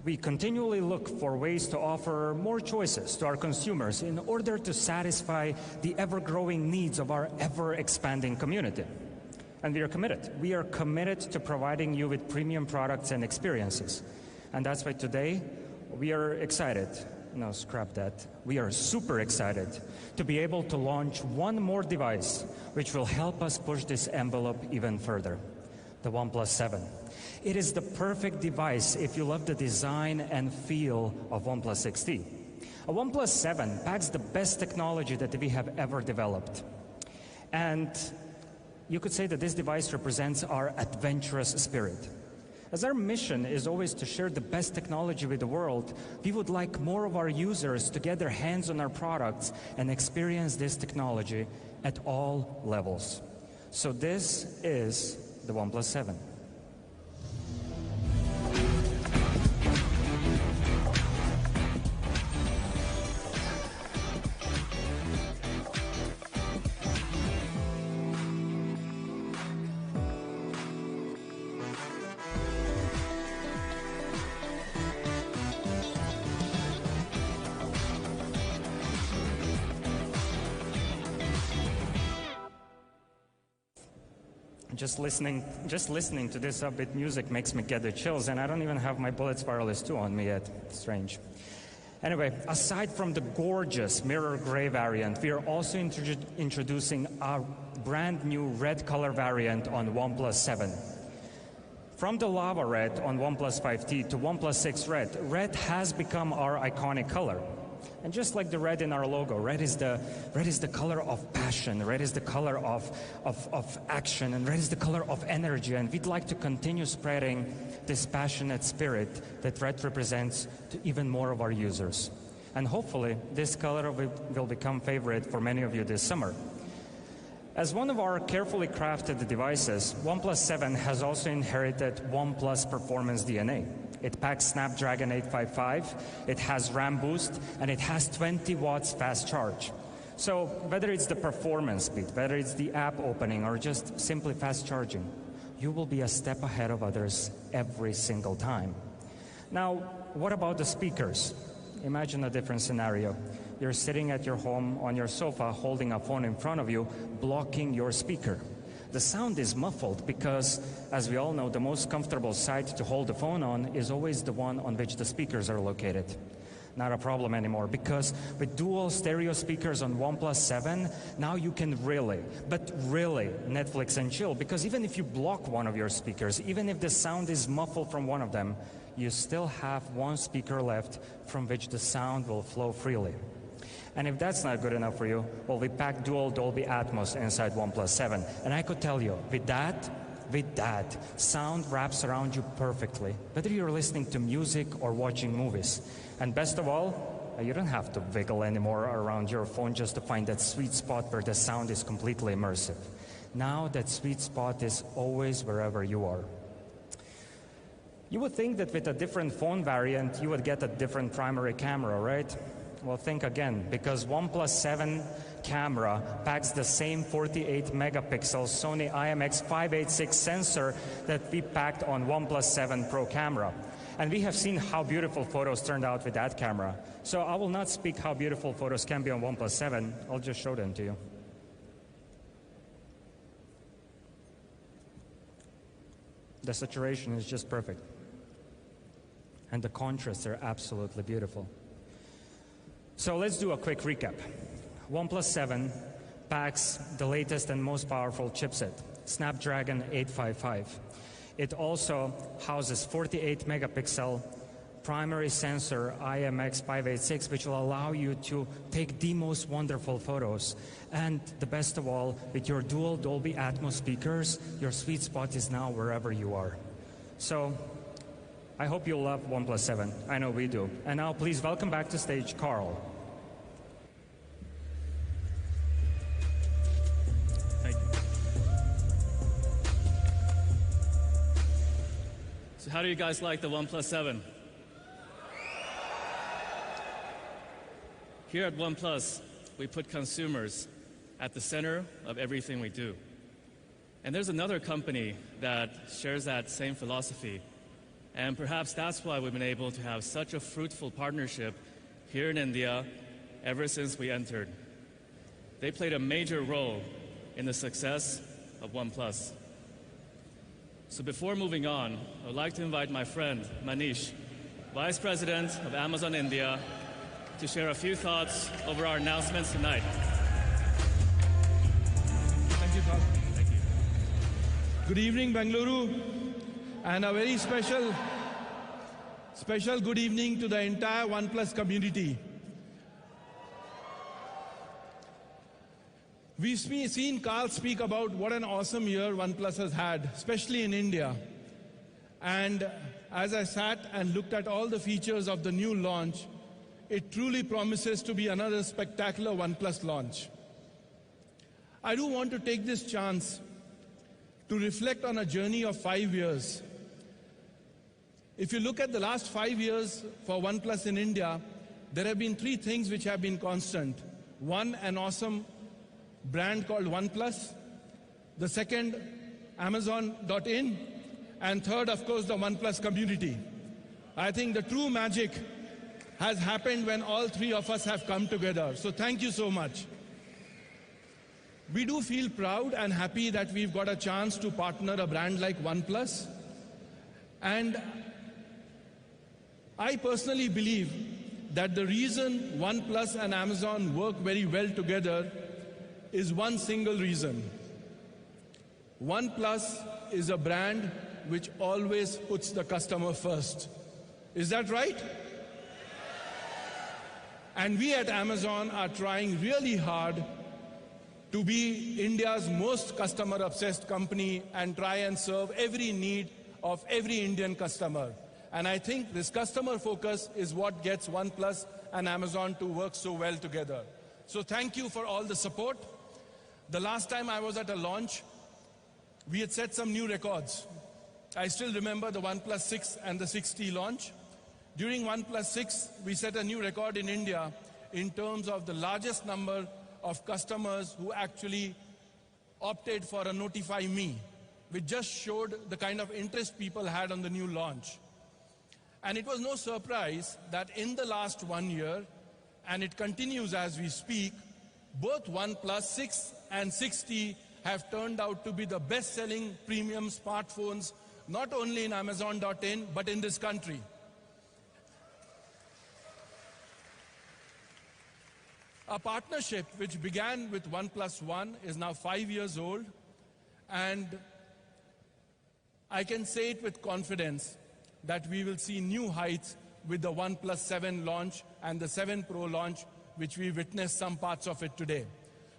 We continually look for ways to offer more choices to our consumers in order to satisfy the ever-growing needs of our ever-expanding community. And we are committed. We are committed to providing you with premium products and experiences. And that's why today we are excited. No, scrap that. We are super excited to be able to launch one more device which will help us push this envelope even further, the OnePlus 7. It is the perfect device if you love the design and feel of OnePlus 6T. A OnePlus 7 packs the best technology that we have ever developed. And you could say that this device represents our adventurous spirit. As our mission is always to share the best technology with the world, we would like more of our users to get their hands on our products and experience this technology at all levels. So this is the OnePlus 7. Just listening to this upbeat music makes me get the chills, and I don't even have my Bullets Wireless 2 on me yet. Strange. Anyway, aside from the gorgeous mirror gray variant, we are also introducing our brand new red color variant on OnePlus 7. From the lava red on OnePlus 5T to OnePlus 6 Red, red has become our iconic color. And just like the red in our logo, red is the color of passion, red is the color of action, and red is the color of energy. And we'd like to continue spreading this passionate spirit that red represents to even more of our users. And hopefully, this color will become favorite for many of you this summer. As one of our carefully crafted devices, OnePlus 7 has also inherited OnePlus performance DNA. It packs Snapdragon 855, it has RAM boost, and it has 20 watts fast charge. So whether it's the performance speed, whether it's the app opening, or just simply fast charging, you will be a step ahead of others every single time. Now, what about the speakers? Imagine a different scenario. You're sitting at your home on your sofa holding a phone in front of you, blocking your speaker. The sound is muffled because, as we all know, the most comfortable side to hold the phone on is always the one on which the speakers are located. Not a problem anymore, because with dual stereo speakers on OnePlus 7, now you can really, but really, Netflix and chill, because even if you block one of your speakers, even if the sound is muffled from one of them, you still have one speaker left from which the sound will flow freely. And if that's not good enough for you, well, we pack dual Dolby Atmos inside OnePlus 7. And I could tell you, with that, sound wraps around you perfectly, whether you're listening to music or watching movies. And best of all, you don't have to wiggle anymore around your phone just to find that sweet spot where the sound is completely immersive. Now that sweet spot is always wherever you are. You would think that with a different phone variant, you would get a different primary camera, right? Well, think again, because OnePlus 7 camera packs the same 48 megapixel Sony IMX586 sensor that we packed on OnePlus 7 Pro camera. And we have seen how beautiful photos turned out with that camera. So I will not speak how beautiful photos can be on OnePlus 7, I'll just show them to you. The saturation is just perfect. And the contrasts are absolutely beautiful. So let's do a quick recap. OnePlus 7 packs the latest and most powerful chipset, Snapdragon 855. It also houses 48 megapixel primary sensor IMX586, which will allow you to take the most wonderful photos. And the best of all, with your dual Dolby Atmos speakers, your sweet spot is now wherever you are. So I hope you'll love OnePlus 7. I know we do. And now please welcome back to stage Carl. Thank you. So how do you guys like the OnePlus 7? Here at OnePlus, we put consumers at the center of everything we do. And there's another company that shares that same philosophy. And perhaps that's why we've been able to have such a fruitful partnership here in India ever since we entered. They played a major role in the success of OnePlus. So before moving on, I would like to invite my friend Manish, Vice President of Amazon India, to share a few thoughts over our announcements tonight. Thank you, Carl. Thank you. Good evening, Bengaluru, and a very special good evening to the entire OnePlus community. We've seen Carl speak about what an awesome year OnePlus has had, especially in India. And as I sat and looked at all the features of the new launch, it truly promises to be another spectacular OnePlus launch. I do want to take this chance to reflect on a journey of 5 years. If you look at the last 5 years for OnePlus in India, there have been 3 things which have been constant. One, an awesome brand called OnePlus. The second, Amazon.in. And third, of course, the OnePlus community. I think the true magic has happened when all 3 of us have come together. So thank you so much. We do feel proud and happy that we've got a chance to partner a brand like OnePlus. And I personally believe that the reason OnePlus and Amazon work very well together is one single reason. OnePlus is a brand which always puts the customer first. Is that right? And we at Amazon are trying really hard to be India's most customer-obsessed company and try and serve every need of every Indian customer. And I think this customer focus is what gets OnePlus and Amazon to work so well together. So thank you for all the support. The last time I was at a launch, we had set some new records. I still remember the OnePlus 6 and the 6T launch. During OnePlus 6, we set a new record in India in terms of the largest number of customers who actually opted for a Notify Me, which just showed the kind of interest people had on the new launch. And it was no surprise that in the last 1 year, and it continues as we speak, both OnePlus 6 and 6T have turned out to be the best-selling premium smartphones, not only in Amazon.in, but in this country. A partnership which began with OnePlus One is now 5 years old, and I can say it with confidence that we will see new heights with the OnePlus 7 launch and the 7 Pro launch, which we witnessed some parts of it today.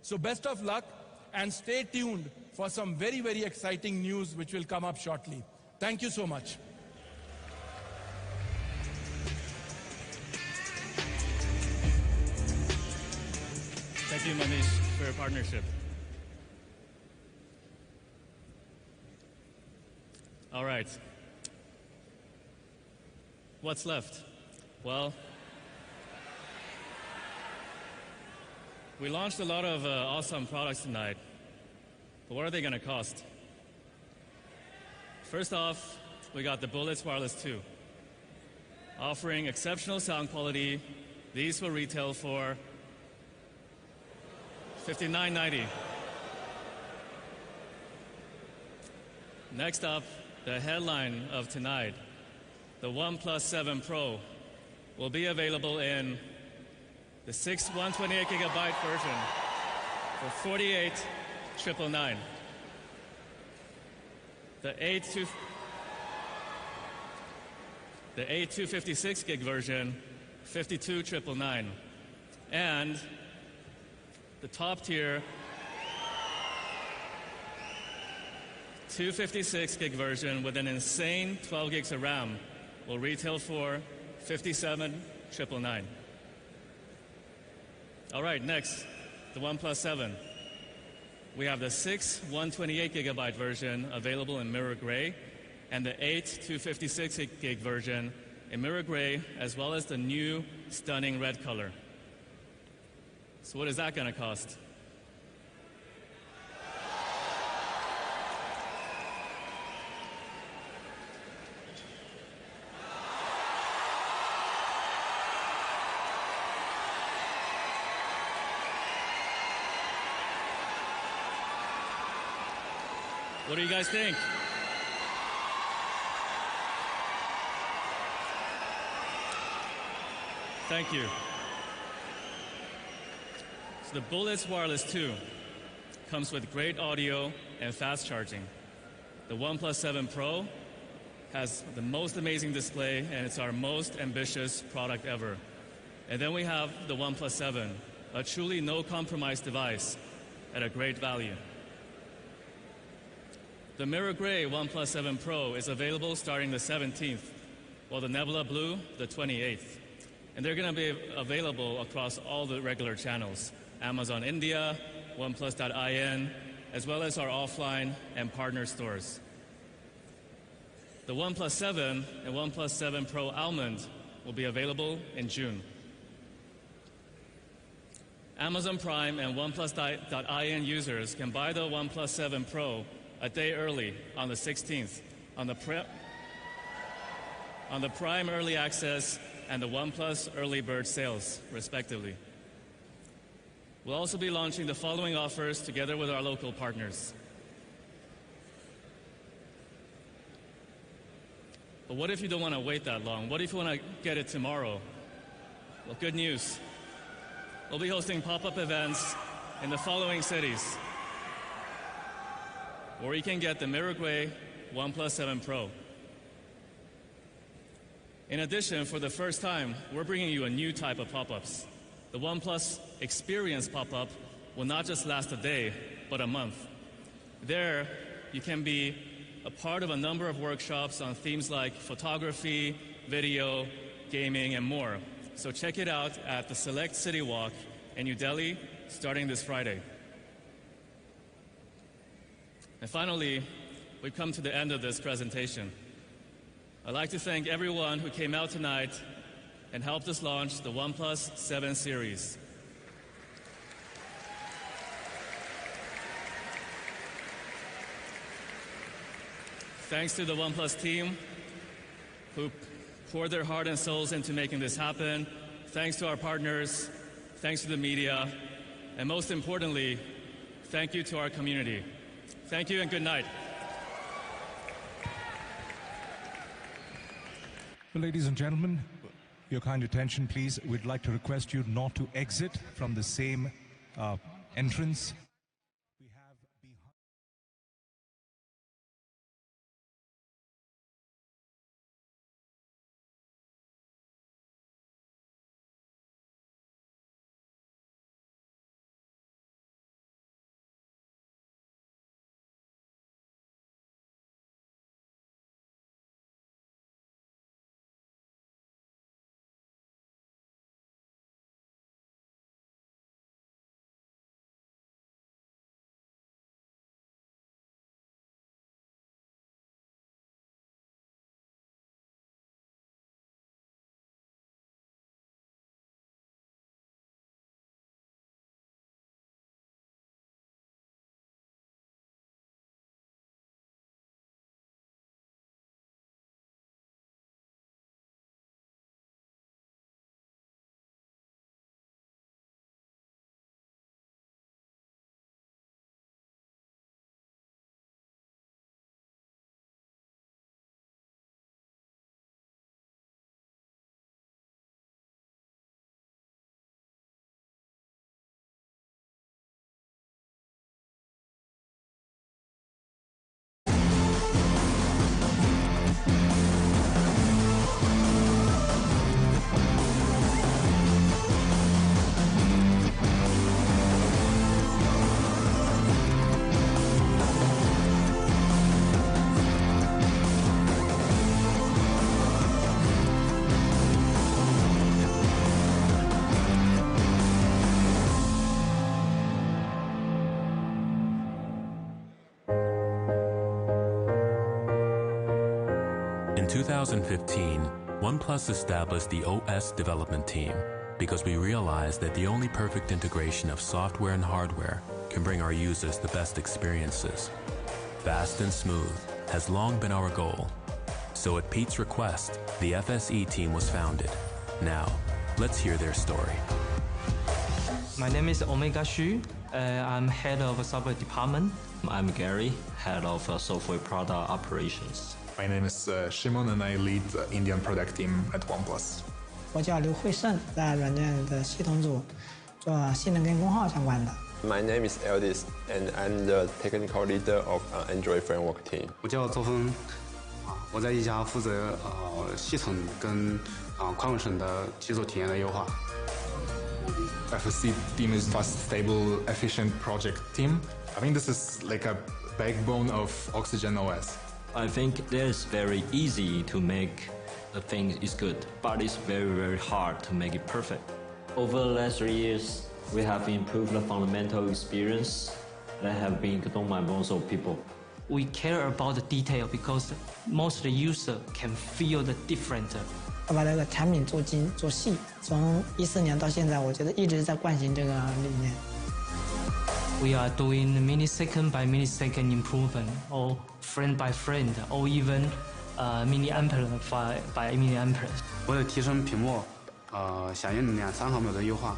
So best of luck, and stay tuned for some very, very exciting news which will come up shortly. Thank you so much. Thank you, Manish, for your partnership. All right. What's left? Well, we launched a lot of awesome products tonight, but what are they going to cost? First off, we got the Bullets Wireless 2. Offering exceptional sound quality, these will retail for $59.90. Next up, the headline of tonight, the OnePlus 7 Pro, will be available in the 6 128GB version for $48,999. The 8 256GB version, $52,999. And the top tier 256GB version with an insane 12 gigs of RAM will retail for $57,999. All right, next, the OnePlus 7. We have the 6 128GB version available in mirror gray, and the 8 256GB version in mirror gray, as well as the new stunning red color. So what is that going to cost? What do you guys think? Thank you. So the Bullets Wireless 2 comes with great audio and fast charging. The OnePlus 7 Pro has the most amazing display, and it's our most ambitious product ever. And then we have the OnePlus 7, a truly no-compromise device at a great value. The mirror gray OnePlus 7 Pro is available starting the 17th, while the Nebula Blue, the 28th. And they're going to be available across all the regular channels, Amazon India, OnePlus.in, as well as our offline and partner stores. The OnePlus 7 and OnePlus 7 Pro Almond will be available in June. Amazon Prime and OnePlus.in users can buy the OnePlus 7 Pro a day early on the 16th on the Prime Early Access and the OnePlus Early Bird sales, respectively. We'll also be launching the following offers together with our local partners. But what if you don't want to wait that long? What if you want to get it tomorrow? Well, good news. We'll be hosting pop-up events in the following cities, where you can get the mirror gray OnePlus 7 Pro. In addition, for the first time, we're bringing you a new type of pop-ups. The OnePlus Experience pop-up will not just last a day, but a month. There, you can be a part of a number of workshops on themes like photography, video, gaming, and more. So check it out at the Select City Walk in New Delhi starting this Friday. And finally, we've come to the end of this presentation. I'd like to thank everyone who came out tonight and helped us launch the OnePlus 7 series. Thanks to the OnePlus team who poured their heart and souls into making this happen. Thanks to our partners, thanks to the media, and most importantly, thank you to our community. Thank you and good night. Well, ladies and gentlemen, your kind attention, please. We'd like to request you not to exit from the same entrance. In 2015, OnePlus established the OS development team because we realized that the only perfect integration of software and hardware can bring our users the best experiences. Fast and smooth has long been our goal. So at Pete's request, the FSE team was founded. Now, let's hear their story. My name is Omega Xu. I'm head of software department. I'm Gary, head of software product operations. My name is Shimon and I lead the Indian product team at OnePlus. 我叫刘慧胜，在软件的系统组做性能跟功耗相关的。 My name is Eldis, and I'm the technical leader of Android framework team. 我叫邹峰，我在一家负责系统跟宽稳省的基础体验的优化。 FSC team is fast, stable, efficient project team. I think this is like a backbone of Oxygen OS. I think it is very easy to make the thing is good, but it's very, very hard to make it perfect. Over the last 3 years, we have improved the fundamental experience that have been consumed by most of people. We care about the detail because most of the user can feel the difference. 我把这个产品做精做细，从14年到现在，我觉得一直在惯行这个理念。 We are doing millisecond by millisecond improvement, or frame by frame, or even milliampere by milliampere. 为了提升屏幕响应2-3毫秒的优化，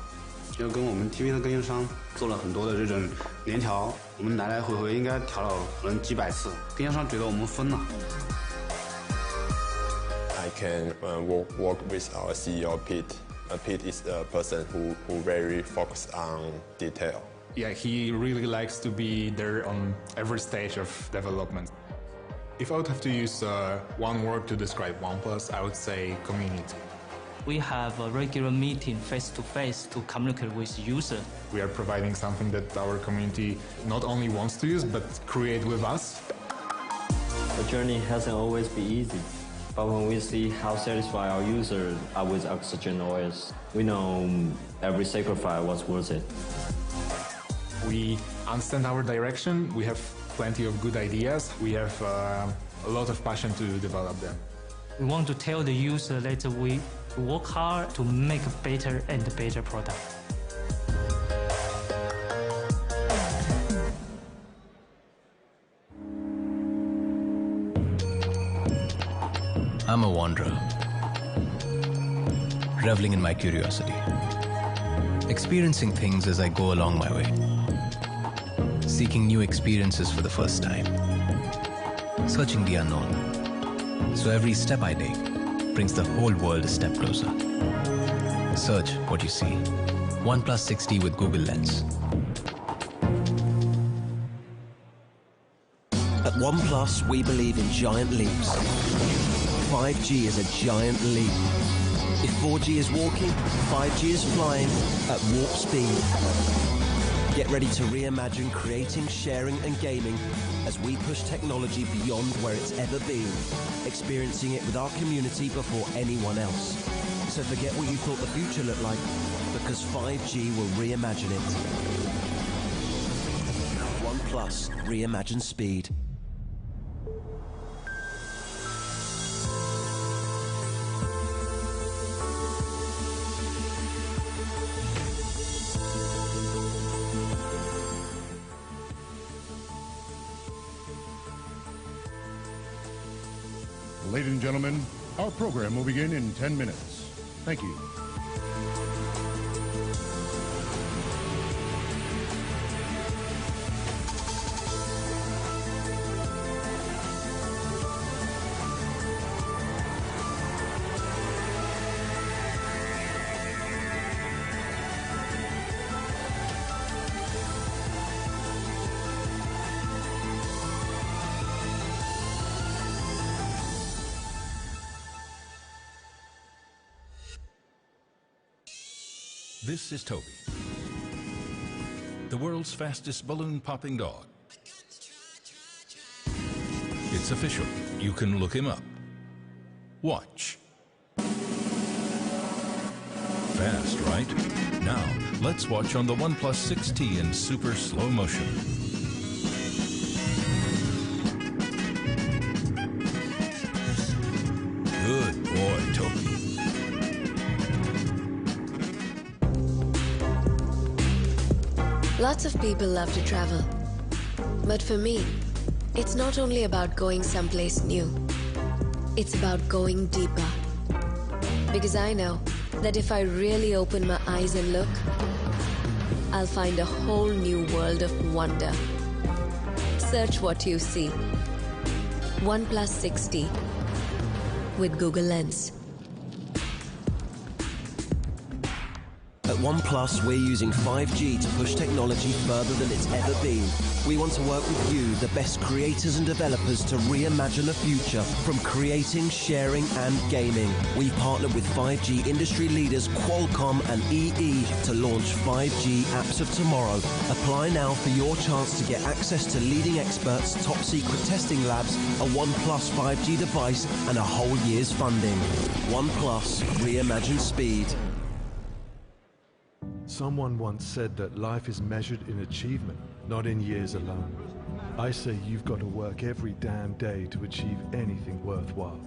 就跟我们 TV 的供应商做了很多的这种联调，我们来来回回应该调了可能几百次，供应商觉得我们疯了。 I can work with our CEO Pete. Pete is a person who very focused on detail. Yeah, he really likes to be there on every stage of development. If I would have to use one word to describe OnePlus, I would say community. We have a regular meeting face-to-face to communicate with users. We are providing something that our community not only wants to use, but create with us. The journey hasn't always been easy. But when we see how satisfied our users are with Oxygen OS, we know every sacrifice was worth it. We understand our direction, we have plenty of good ideas, we have a lot of passion to develop them. We want to tell the user that we work hard to make a better and better product. I'm a wanderer, reveling in my curiosity, experiencing things as I go along my way, seeking new experiences for the first time, searching the unknown. So every step I take brings the whole world a step closer. Search what you see. OnePlus 6T with Google Lens. At OnePlus, we believe in giant leaps. 5G is a giant leap. If 4G is walking, 5G is flying at warp speed. Get ready to reimagine creating, sharing, and gaming as we push technology beyond where it's ever been, experiencing it with our community before anyone else. So forget what you thought the future looked like, because 5G will reimagine it. OnePlus, reimagine speed. Ladies and gentlemen, our program will begin in 10 minutes. Thank you. This is Toby, the world's fastest balloon-popping dog. It's official. You can look him up. Watch. Fast, right? Now, let's watch on the OnePlus 6T in super slow motion. Good boy, Toby. Lots of people love to travel. But for me, it's not only about going someplace new. It's about going deeper. Because I know that if I really open my eyes and look, I'll find a whole new world of wonder. Search what you see. OnePlus 6T with Google Lens. At OnePlus, we're using 5G to push technology further than it's ever been. We want to work with you, the best creators and developers, to reimagine the future from creating, sharing, and gaming. We've partnered with 5G industry leaders Qualcomm and EE to launch 5G apps of tomorrow. Apply now for your chance to get access to leading experts, top secret testing labs, a OnePlus 5G device, and a whole year's funding. OnePlus, reimagine speed. Someone once said that life is measured in achievement, not in years alone. I say you've got to work every damn day to achieve anything worthwhile.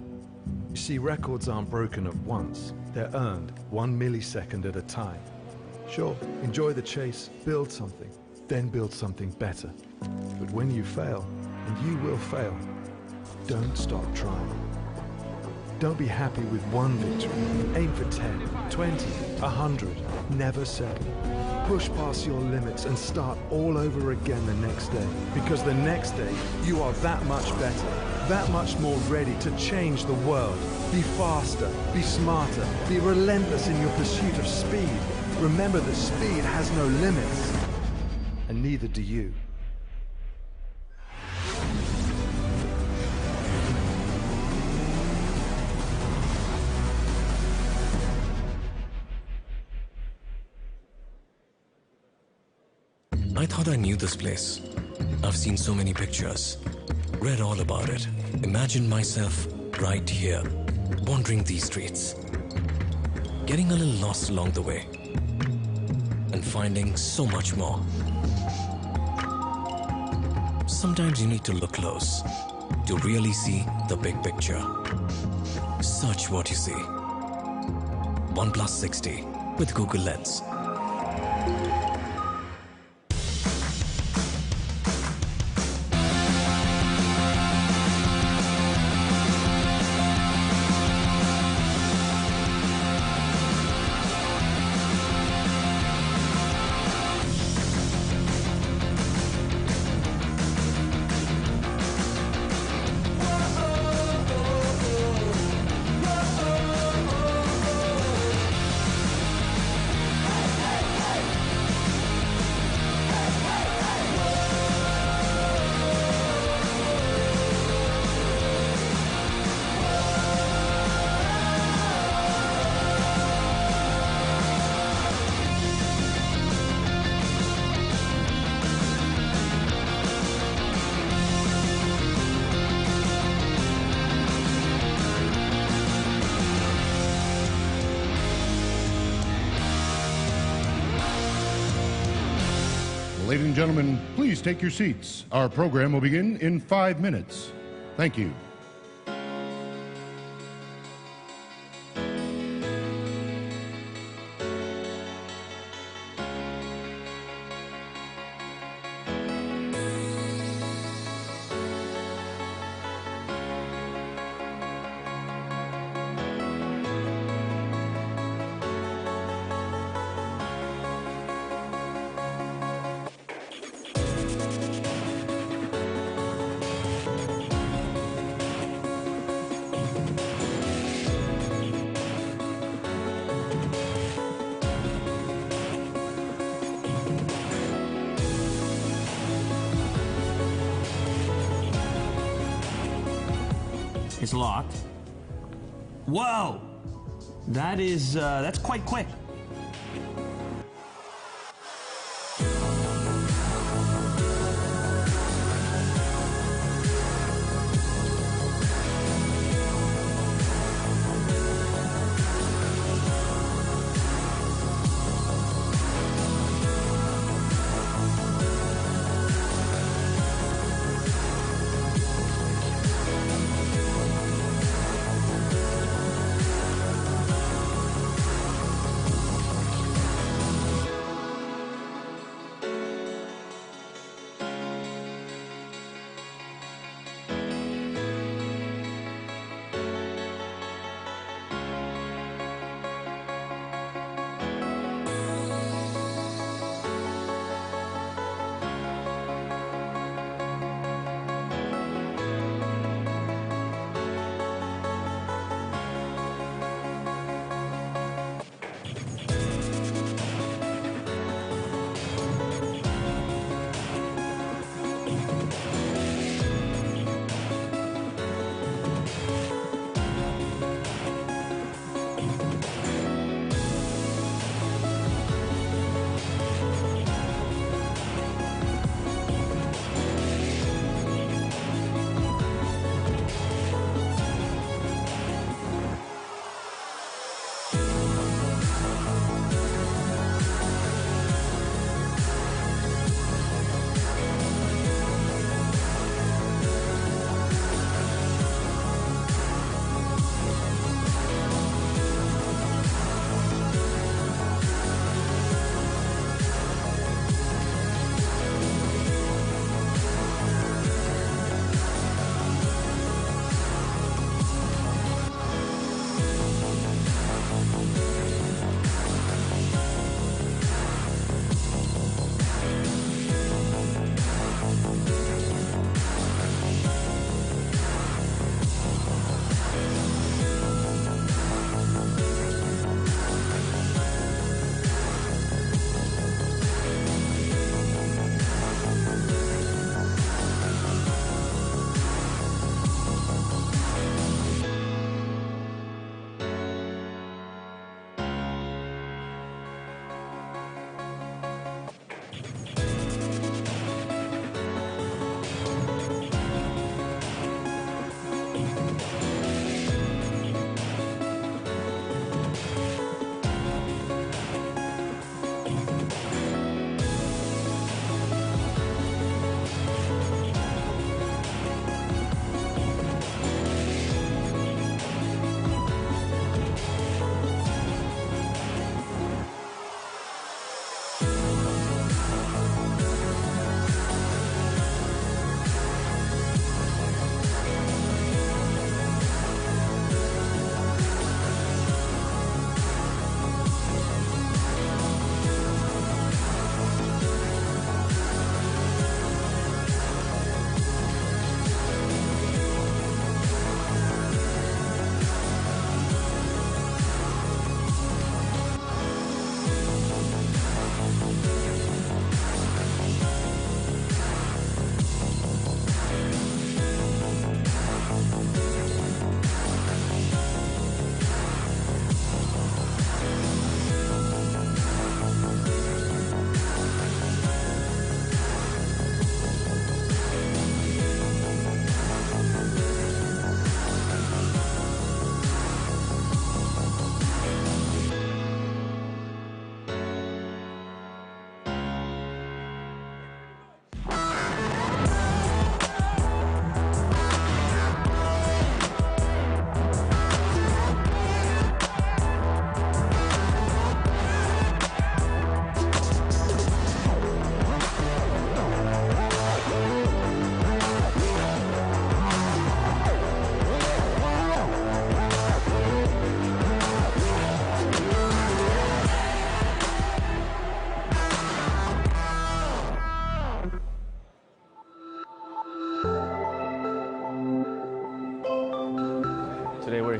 You see, records aren't broken at once. They're earned 1 millisecond at a time. Sure, enjoy the chase, build something, then build something better. But when you fail, and you will fail, don't stop trying. Don't be happy with one victory. Aim for 10, 20, 100. Never settle. Push past your limits and start all over again the next day. Because the next day, you are that much better, that much more ready to change the world. Be faster, be smarter, be relentless in your pursuit of speed. Remember that speed has no limits, and neither do you. I thought I knew this place. I've seen so many pictures, read all about it, imagined myself right here, wandering these streets, getting a little lost along the way, and finding so much more. Sometimes you need to look close to really see the big picture. Search what you see. OnePlus 60 with Google Lens. Ladies and gentlemen, please take your seats. Our program will begin in 5 minutes. Thank you. It's locked. Whoa! That's quite quick.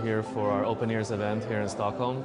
here for our Open Ears event here in Stockholm.